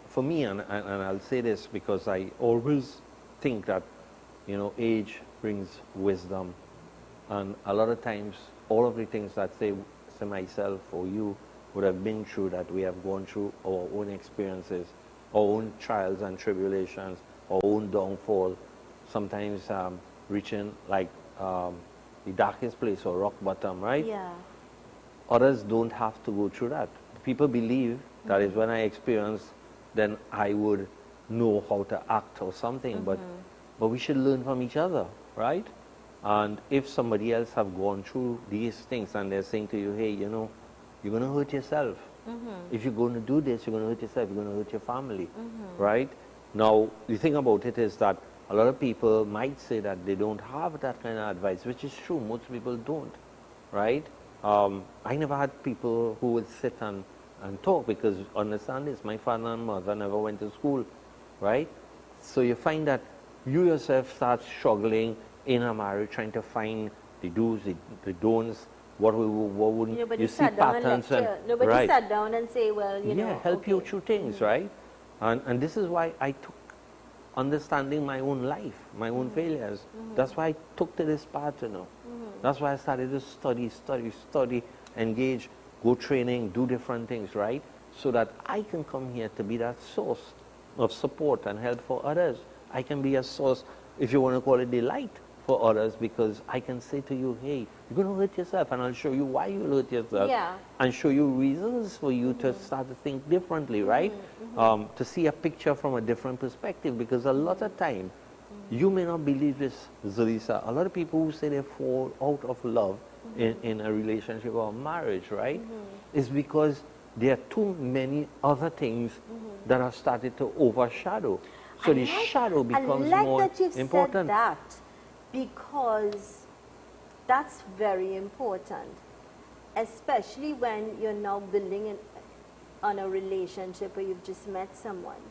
[SPEAKER 2] for me, and I'll say this because I always think that, you know, age brings wisdom, and a lot of times all of the things that say myself or you would have been through, that we have gone through our own experiences, our own trials and tribulations, our own downfall, sometimes reaching like the darkest place or rock bottom, right?
[SPEAKER 1] Yeah.
[SPEAKER 2] Others don't have to go through that. People believe that is when I experience, then I would know how to act or something, but we should learn from each other, right? And if somebody else have gone through these things and they're saying to you, hey, you know, you're going to hurt yourself. If you're going to do this, you're going to hurt yourself, you're going to hurt your family, right? Now, the thing about it is that a lot of people might say that they don't have that kind of advice, which is true. Most people don't, right? I never had people who would sit and talk, because understand this, my father and mother never went to school, right? So you find that you yourself start struggling in a marriage, trying to find the do's, the don'ts, what wouldn't
[SPEAKER 1] nobody
[SPEAKER 2] you see
[SPEAKER 1] sat down
[SPEAKER 2] patterns
[SPEAKER 1] and lecture. Nobody
[SPEAKER 2] right.
[SPEAKER 1] sat down and say, well, you know,
[SPEAKER 2] help you through things, right? And this is why I took understanding my own life, my own failures. That's why I took to this path, you know. That's why I started to study, engage, go training, do different things, right? So that I can come here to be that source of support and help for others. I can be a source, if you want to call it delight, for others, because I can say to you, hey, you're going to hurt yourself, and I'll show you why you'll hurt yourself, and show you reasons for you to start to think differently, right? To see a picture from a different perspective, because a lot of time, you may not believe this, Zelisa, a lot of people who say they fall out of love in a relationship or marriage, right, is because there are too many other things that are started to overshadow. So the shadow becomes more important.
[SPEAKER 1] Said that, because that's very important, especially when you're now building on a relationship or you've just met someone.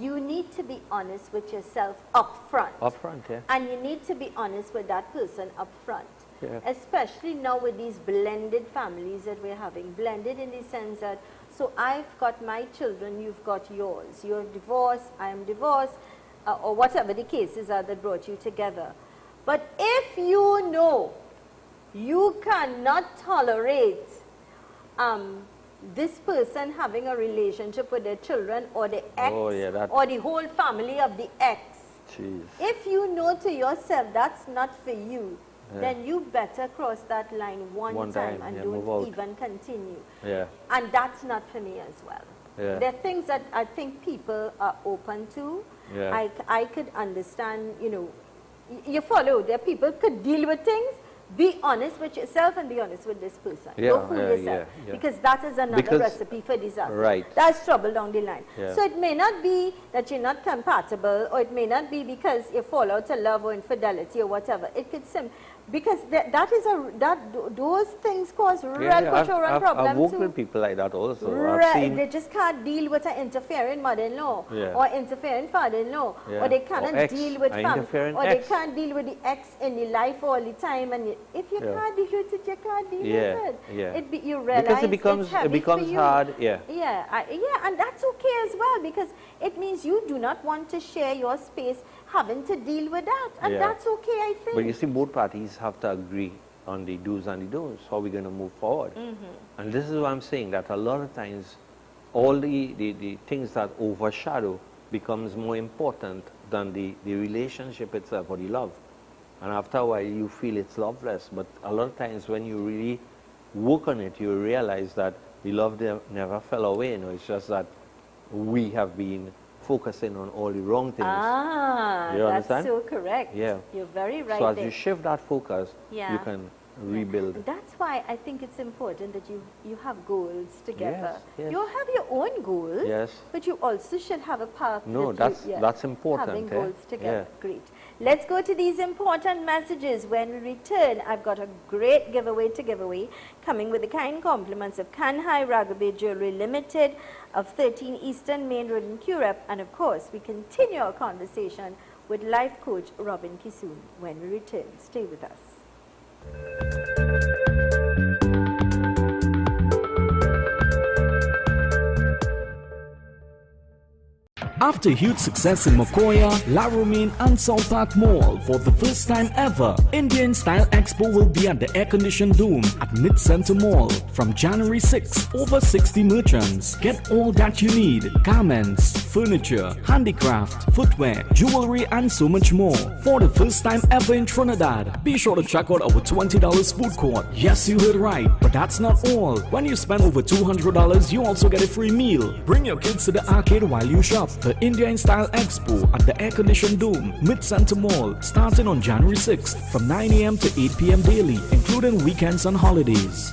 [SPEAKER 1] You need to be honest with yourself up front.
[SPEAKER 2] Up front, yeah.
[SPEAKER 1] And you need to be honest with that person up front.
[SPEAKER 2] Yeah.
[SPEAKER 1] Especially now with these blended families that we're having. Blended in the sense that, so I've got my children, you've got yours. You're divorced, I am divorced, or whatever the cases are that brought you together. But if you know you cannot tolerate this person having a relationship with their children or the ex or the whole family of the ex, if you know to yourself that's not for you, then you better cross that line one time and don't even continue. And that's not for me as well.
[SPEAKER 2] Yeah.
[SPEAKER 1] There are things that I think people are open to.
[SPEAKER 2] Yeah.
[SPEAKER 1] I could understand, you know, you follow, there people could deal with things. Be honest with yourself and be honest with this person.
[SPEAKER 2] Yeah,
[SPEAKER 1] Don't fool yourself.
[SPEAKER 2] yeah.
[SPEAKER 1] Because that is another recipe for disaster.
[SPEAKER 2] Right.
[SPEAKER 1] That's trouble down the line.
[SPEAKER 2] Yeah.
[SPEAKER 1] So it may not be that you're not compatible, or it may not be because you fall out of love or infidelity or whatever. It could because those things cause real cultural problems.
[SPEAKER 2] I've worked with people like that also. I've seen
[SPEAKER 1] they just can't deal with an interfering mother-in-law or interfering father-in-law, or they cannot deal with family, or they can't deal with the ex in the life all the time. And if you can't deal with it, you can't deal with it.
[SPEAKER 2] Yeah.
[SPEAKER 1] You realize
[SPEAKER 2] because it becomes hard. Yeah.
[SPEAKER 1] And that's okay as well, because it means you do not want to share your space having to deal with that, and that's okay, I think.
[SPEAKER 2] But you see, both parties have to agree on the do's and the don'ts, how we're going to move forward. And this is what I'm saying, that a lot of times all the things that overshadow becomes more important than the relationship itself or the love. And after a while you feel it's loveless, but a lot of times when you really work on it, you realize that the love never fell away. You know, it's just that we have been focusing on all the wrong things. You understand?
[SPEAKER 1] That's so correct.
[SPEAKER 2] Yeah.
[SPEAKER 1] You're very right.
[SPEAKER 2] So as
[SPEAKER 1] there.
[SPEAKER 2] you shift that focus, you can rebuild.
[SPEAKER 1] That's why I think it's important that you have goals together.
[SPEAKER 2] Yes.
[SPEAKER 1] You have your own goals, but you also should have a partner.
[SPEAKER 2] No, that's important.
[SPEAKER 1] Having goals together. Great. Let's go to these important messages. When we return, I've got a great giveaway to give away, coming with the kind compliments of Kanhai Raghabe Jewelry Limited of 13 Eastern Main Road in Curepe. And of course, we continue our conversation with life coach Robin Kisoon when we return. Stay with us.
[SPEAKER 3] After huge success in Mokoya, La Romaine and South Park Mall, for the first time ever, Indian Style Expo will be at the air-conditioned Dome at Mid-Center Mall from January 6th. Over 60 merchants. Get all that you need: garments, furniture, handicraft, footwear, jewelry, and so much more. For the first time ever in Trinidad, be sure to check out our $20 food court. Yes, you heard right, but that's not all. When you spend over $200, you also get a free meal. Bring your kids to the arcade while you shop. The India in Style Expo at the air-conditioned Dome, Mid-Center Mall, starting on January 6th from 9 a.m. to 8 p.m. daily, including weekends and holidays.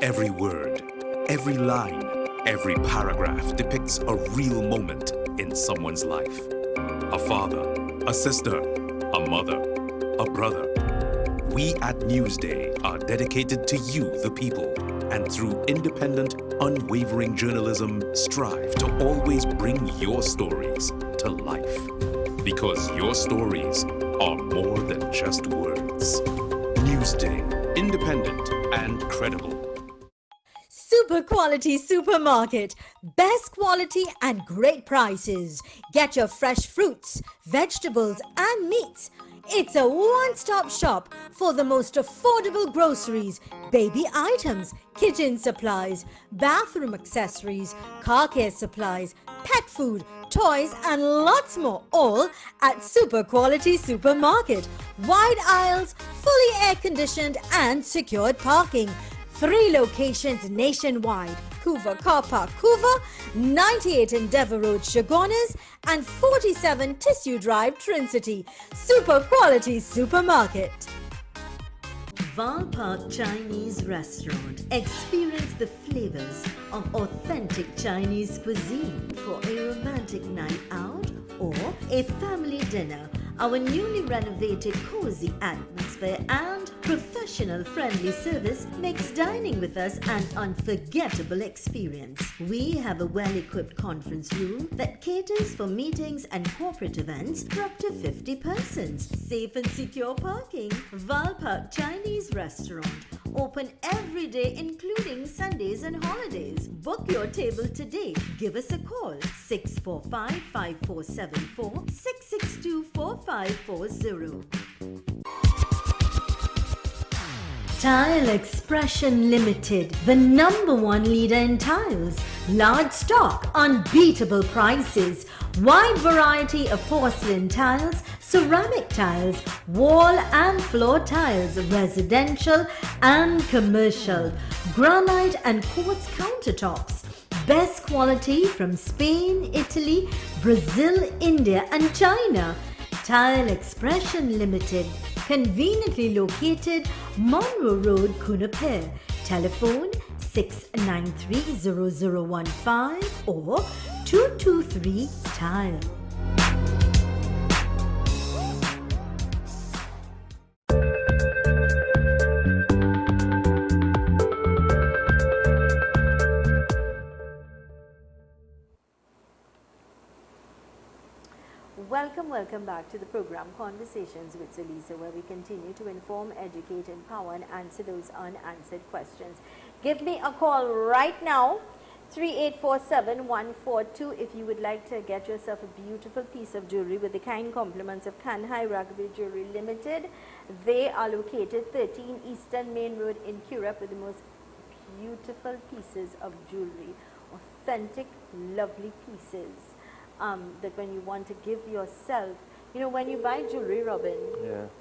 [SPEAKER 4] Every word, every line, every paragraph depicts a real moment in someone's life. A father, a sister, a mother, a brother. We at Newsday are dedicated to you, the people, and through independent, unwavering journalism, strive to always bring your stories to life. Because your stories are more than just words. Newsday, independent and credible.
[SPEAKER 5] Super quality supermarket. Best quality and great prices. Get your fresh fruits, vegetables and meats. It's a one-stop shop for the most affordable groceries, baby items, kitchen supplies, bathroom accessories, car care supplies, pet food, toys and lots more, all at Super Quality Supermarket. Wide aisles, fully air-conditioned and secured parking. 3 locations nationwide: Couva Car Park, Couva, 98 Endeavour Road, Chagonas, and 47 Tissue Drive, Trincity. Super Quality Supermarket.
[SPEAKER 12] Val Park Chinese Restaurant. Experience the flavors of authentic Chinese cuisine for a romantic night out or a family dinner. Our newly renovated cozy atmosphere and professional friendly service makes dining with us an unforgettable experience. We have a well-equipped conference room that caters for meetings and corporate events for up to 50 persons. Safe and secure parking. Val Park Chinese Restaurant. Open every day including Sundays and holidays. Book your table today. Give us a call 645-5474 662-4540.
[SPEAKER 5] Tile Expression Limited, the #1 leader in tiles. Large stock, unbeatable prices, wide variety of porcelain tiles,
[SPEAKER 12] ceramic tiles, wall and floor tiles, residential and commercial, granite and quartz countertops. Best quality from Spain, Italy, Brazil, India and China. Tile Expression Limited, conveniently located Monroe Road, Kunapir. Telephone 693-0015 or 223 Tile.
[SPEAKER 1] Welcome back to the program Conversations with Zelisa, where we continue to inform, educate, empower and answer those unanswered questions. Give me a call right now, 3847-142, if you would like to get yourself a beautiful piece of jewelry with the kind compliments of Kanhai Rugby Jewelry Limited. They are located 13 Eastern Main Road in Curepe with the most beautiful pieces of jewelry, authentic, lovely pieces. That when you want to give yourself, you know, when you buy jewelry, Robin,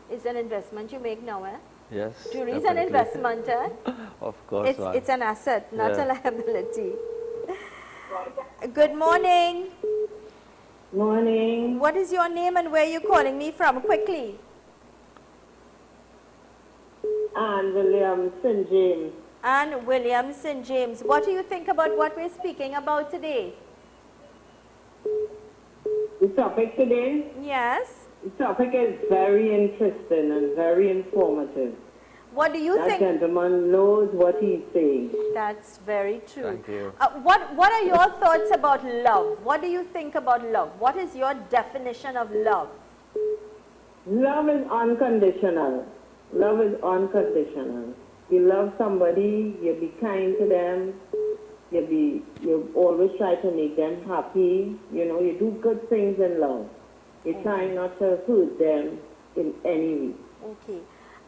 [SPEAKER 1] it's an investment you make now, eh?
[SPEAKER 2] Yes.
[SPEAKER 1] Jewelry is an investment, eh?
[SPEAKER 2] Of course.
[SPEAKER 1] It's an asset, not a liability. Good morning.
[SPEAKER 13] Morning.
[SPEAKER 1] What is your name and where are you calling me from? Quickly.
[SPEAKER 13] Anne Williams, St. James.
[SPEAKER 1] Anne Williams, St. James. What do you think about what we're speaking about today?
[SPEAKER 13] The topic today?
[SPEAKER 1] Yes.
[SPEAKER 13] The topic is very interesting and very informative.
[SPEAKER 1] What do you think?
[SPEAKER 13] That gentleman knows what he's saying.
[SPEAKER 1] That's very true.
[SPEAKER 2] Thank you.
[SPEAKER 1] What are your thoughts about love? What do you think about love? What is your definition of love?
[SPEAKER 13] Love is unconditional. Love is unconditional. You love somebody, you be kind to them, you always try to make them happy. You know, you do good things in love. You try not to hurt them in any way.
[SPEAKER 1] Okay.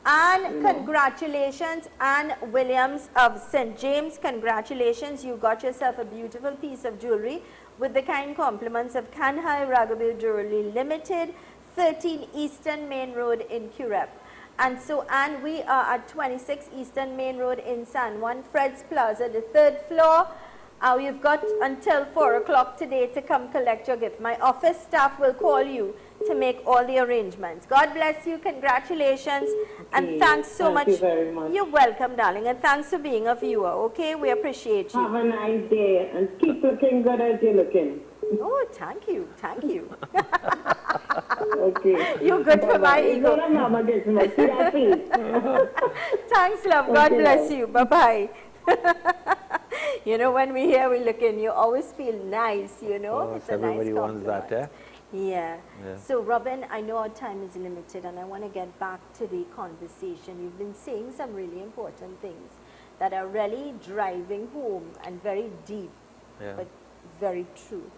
[SPEAKER 1] And congratulations, Anne Williams of St. James. Congratulations, you got yourself a beautiful piece of jewelry with the kind compliments of Kanhai Rugby Jewelry Limited, 13 Eastern Main Road in Curepe. And so, Anne, we are at 26 Eastern Main Road in San Juan, Fred's Plaza, the 3rd floor. You've got until 4 o'clock today to come collect your gift. My office staff will call you to make all the arrangements. God bless you. Congratulations. And thanks so much.
[SPEAKER 13] Thank you very much.
[SPEAKER 1] You're welcome, darling. And thanks for being a viewer, okay? We appreciate you.
[SPEAKER 13] Have a nice day and keep looking good as you're looking.
[SPEAKER 1] Oh, thank you. Thank you.
[SPEAKER 13] Okay.
[SPEAKER 1] You're good for my ego. Thanks, love. God bless you. Bye-bye. You know, when we hear, we look in, you always feel nice, you know.
[SPEAKER 2] Oh,
[SPEAKER 1] it's a
[SPEAKER 2] everybody
[SPEAKER 1] nice
[SPEAKER 2] wants that, eh?
[SPEAKER 1] Yeah. So, Robin, I know our time is limited and I want to get back to the conversation. You've been saying some really important things that are really driving home and very deep, but very true.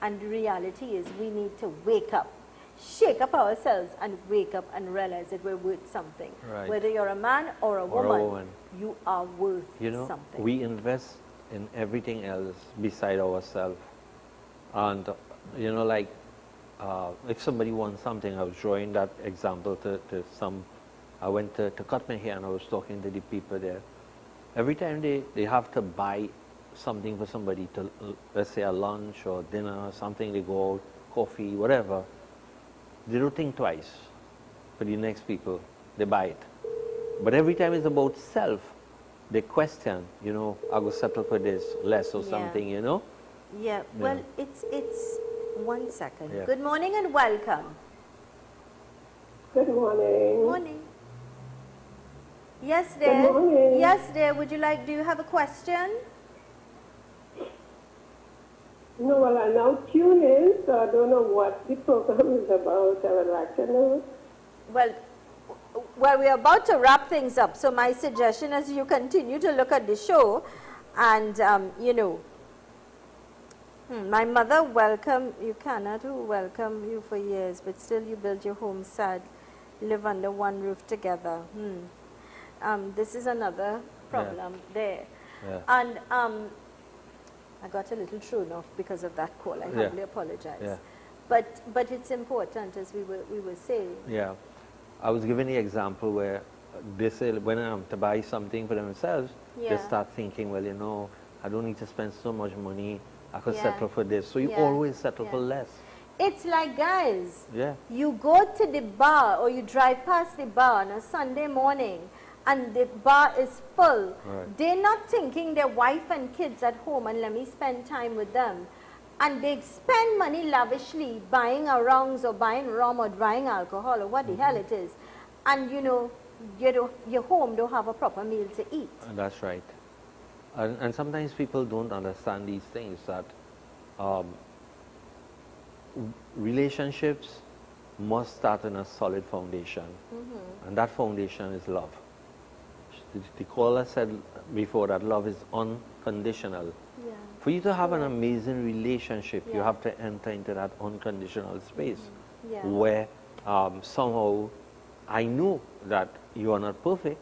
[SPEAKER 1] And the reality is we need to wake up, shake up ourselves and wake up and realize that we're worth something.
[SPEAKER 2] Right.
[SPEAKER 1] Whether you're a man or a woman, you are worth something.
[SPEAKER 2] We invest in everything else beside ourselves. And, you know, like, if somebody wants something, I was drawing that example to some, I went to cut my hair and I was talking to the people there. Every time they have to buy something for somebody to, let's say a lunch or dinner or something, they go out, coffee, whatever, they don't think twice for the next people, they buy it. But every time it's about self, they question, you know, I go settle for this, less or something, you know?
[SPEAKER 1] Yeah, well, it's 1 second.
[SPEAKER 2] Yeah.
[SPEAKER 1] Good morning and welcome.
[SPEAKER 13] Good morning.
[SPEAKER 1] Morning. Yes, dear.
[SPEAKER 13] Good morning.
[SPEAKER 1] Yes, dear. Do you have a question?
[SPEAKER 13] No, well, I now tune in, so I don't know what the program is about. I would like to know.
[SPEAKER 1] Well, we're about to wrap things up. So my suggestion is you continue to look at the show and, you know, my mother welcome you who welcome you for years, but still you build your home sad, live under one roof together. This is another problem there. And I got a little thrown off because of that call. I humbly apologize. But it's important, as we were saying.
[SPEAKER 2] Yeah. I was giving the example where they say when to buy something for themselves, they start thinking, well, you know, I don't need to spend so much money. I could settle for this. So you always settle for less.
[SPEAKER 1] It's like, guys,
[SPEAKER 2] Yeah.
[SPEAKER 1] you go to the bar or you drive past the bar on a Sunday morning and the bar is full.
[SPEAKER 2] Right.
[SPEAKER 1] They're not thinking their wife and kids at home and let me spend time with them. And they spend money lavishly buying a rounds or buying rum or buying alcohol or what the hell it is. And you know, your home don't have a proper meal to eat.
[SPEAKER 2] That's right. And sometimes people don't understand these things, that relationships must start on a solid foundation. And that foundation is love. The caller said before that love is unconditional.
[SPEAKER 1] Yeah.
[SPEAKER 2] For you to have an amazing relationship, you have to enter into that unconditional space where somehow I know that you are not perfect,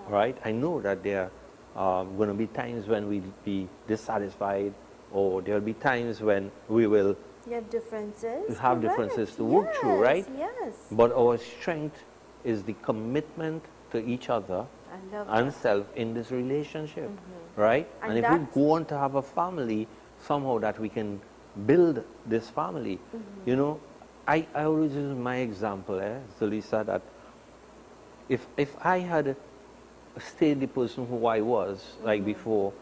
[SPEAKER 2] right? I know that there are going to be times when we'll be dissatisfied, or there will be times when we will
[SPEAKER 1] have differences.
[SPEAKER 2] have differences to work through, right?
[SPEAKER 1] Yes.
[SPEAKER 2] But our strength is the commitment to each other and self in this relationship, right? And if we go on to have a family, somehow that we can build this family. You know, I always use my example, Zelisa, that if I had stayed the person who I was, like before,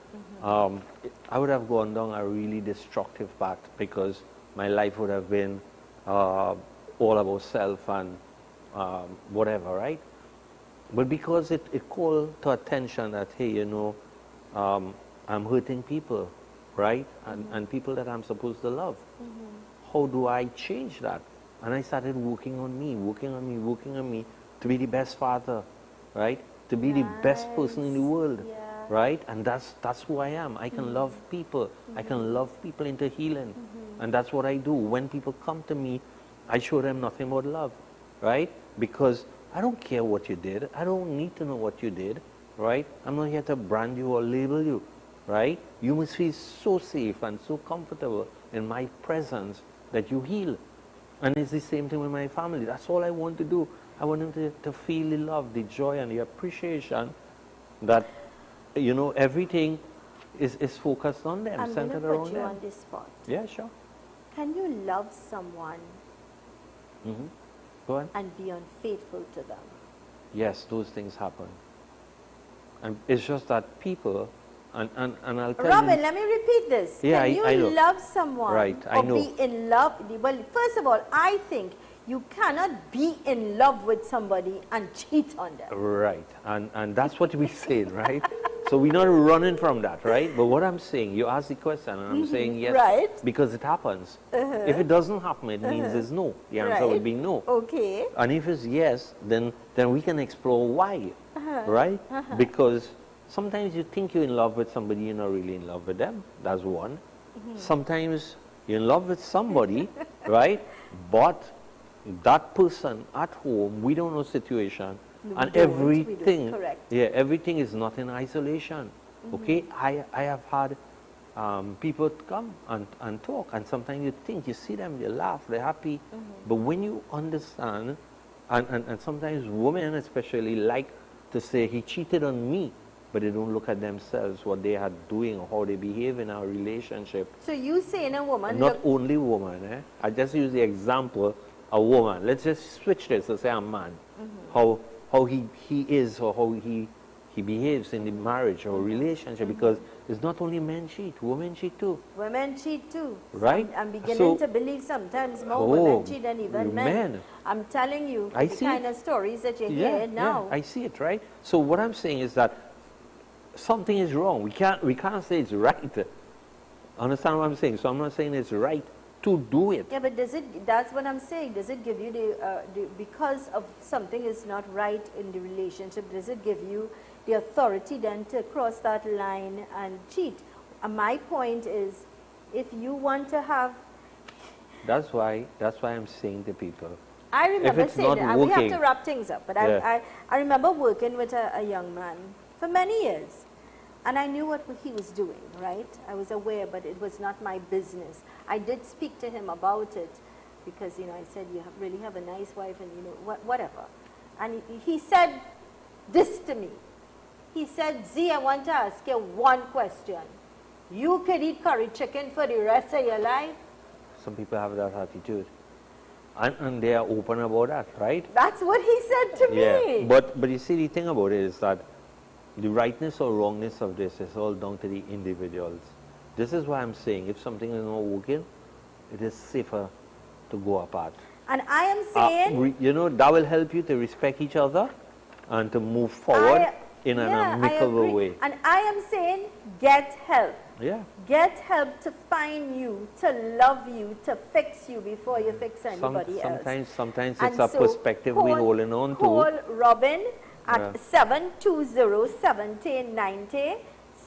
[SPEAKER 2] I would have gone down a really destructive path, because my life would have been all about self and whatever, right? But because it called to attention that, hey, you know, I'm hurting people, right? And people that I'm supposed to love. How do I change that? And I started working on me to be the best father, right? To be the best person in the world, right? And that's who I am. I can love people. I can love people into healing. And that's what I do. When people come to me, I show them nothing but love, right? Because I don't care what you did. I don't need to know what you did, right? I'm not here to brand you or label you, right? You must feel so safe and so comfortable in my presence that you heal. And it's the same thing with my family. That's all I want to do. I want them to feel the love, the joy, and the appreciation that, you know, everything is focused on them, centered around them.
[SPEAKER 1] I'm going to put you on this spot.
[SPEAKER 2] Yeah, sure.
[SPEAKER 1] Can you love someone
[SPEAKER 2] Go on.
[SPEAKER 1] and be unfaithful to them?
[SPEAKER 2] Yes, those things happen. And it's just that people, and I'll tell
[SPEAKER 1] Robin,
[SPEAKER 2] you,
[SPEAKER 1] let me repeat this.
[SPEAKER 2] Yeah,
[SPEAKER 1] Can you
[SPEAKER 2] I know.
[SPEAKER 1] love someone
[SPEAKER 2] Right, I
[SPEAKER 1] or
[SPEAKER 2] know.
[SPEAKER 1] be in love? Well, first of all, I think you cannot be in love with somebody and cheat on them.
[SPEAKER 2] right, and that's what we said, right? So we're not running from that, right? But what I'm saying, you asked the question, and I'm saying yes,
[SPEAKER 1] Right.
[SPEAKER 2] because it happens. If it doesn't happen, it means it's no. The answer would be no.
[SPEAKER 1] Okay.
[SPEAKER 2] And if it's yes, then we can explore why, right? Because sometimes you think you're in love with somebody, you're not really in love with them. That's one. Sometimes you're in love with somebody, right? But that person at home, we don't know situation, and everything, everything is not in isolation. Okay, I have had people come and talk, and sometimes you think, you see them, they laugh, they're happy, but when you understand, and sometimes women especially like to say, he cheated on me, but they don't look at themselves, what they are doing, or how they behave in our relationship.
[SPEAKER 1] So you say in a woman,
[SPEAKER 2] Not only woman, I just use the example, a woman. Let's just switch this to say a man. How he is, or how he behaves in the marriage or relationship, because it's not only men cheat, women cheat too.
[SPEAKER 1] women cheat too.
[SPEAKER 2] Right?
[SPEAKER 1] I'm beginning
[SPEAKER 2] So-
[SPEAKER 1] to believe sometimes more women cheat than even men.
[SPEAKER 2] men.
[SPEAKER 1] I'm telling you,
[SPEAKER 2] I
[SPEAKER 1] the
[SPEAKER 2] see
[SPEAKER 1] kind
[SPEAKER 2] it.
[SPEAKER 1] of stories that you hear now.
[SPEAKER 2] I see it, right? So what I'm saying is that something is wrong. We can't say it's right. Understand what I'm saying? So I'm not saying it's right to do it.
[SPEAKER 1] Yeah, but that's what I'm saying. Does it give you because of something is not right in the relationship, does it give you the authority then to cross that line and cheat? My point is, if you want to have...
[SPEAKER 2] That's why I'm saying to people,
[SPEAKER 1] I remember
[SPEAKER 2] if it's
[SPEAKER 1] saying
[SPEAKER 2] not
[SPEAKER 1] that. We have
[SPEAKER 2] working,
[SPEAKER 1] to wrap things up. But
[SPEAKER 2] Yeah.
[SPEAKER 1] I remember working with a young man for many years. And I knew what he was doing, right? I was aware, but it was not my business. I did speak to him about it. because, you know, I said, you really have a nice wife and, you know, whatever. And he said this to me. He said, Z, I want to ask you one question. You could eat curry chicken for the rest of your life?
[SPEAKER 2] Some people have that attitude. And they are open about that, right?
[SPEAKER 1] That's what he said to me.
[SPEAKER 2] Yeah, but you see, the thing about it is that the rightness or wrongness of this is all down to the individuals. This is why I'm saying, if something is not working, it is safer to go apart.
[SPEAKER 1] And I am saying...
[SPEAKER 2] you know, that will help you to respect each other and to move forward in an amicable way.
[SPEAKER 1] And I am saying, get help.
[SPEAKER 2] Yeah.
[SPEAKER 1] Get help to find you, to love you, to fix you before you fix anybody else.
[SPEAKER 2] Sometimes it's a perspective we're holding on to.
[SPEAKER 1] Call Robin at 720-1790.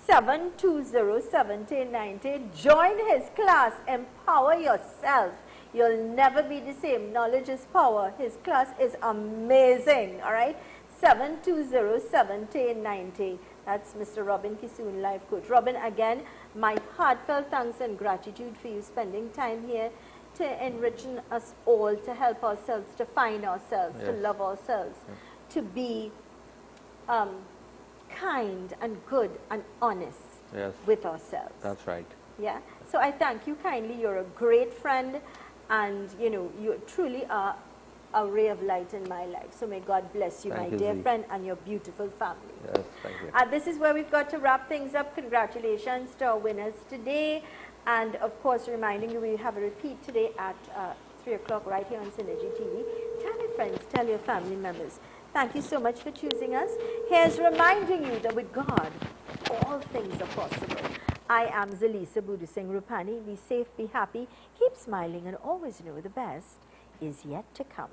[SPEAKER 1] 720-1790. Join his class. Empower yourself. You'll never be the same. Knowledge is power. His class is amazing. All right. 720-1790. That's Mr. Robin Kisoon, life coach. Robin, again, my heartfelt thanks and gratitude for you spending time here to enrich us all, to help ourselves, to find ourselves, to love ourselves, to be kind and good and honest with ourselves.
[SPEAKER 2] That's right.
[SPEAKER 1] Yeah. So I thank you kindly. You're a great friend, and you know, you truly are a ray of light in my life. So may God bless you, my dear friend, and your beautiful family.
[SPEAKER 2] Yes, thank you.
[SPEAKER 1] This is where we've got to wrap things up. Congratulations to our winners today. And of course, reminding you, we have a repeat today at 3 o'clock right here on Synergy TV. Tell your friends, tell your family members. Thank you so much for choosing us. Here's reminding you that with God, all things are possible. I am Zelisa Budusing Rupani. Be safe, be happy, keep smiling, and always know the best is yet to come.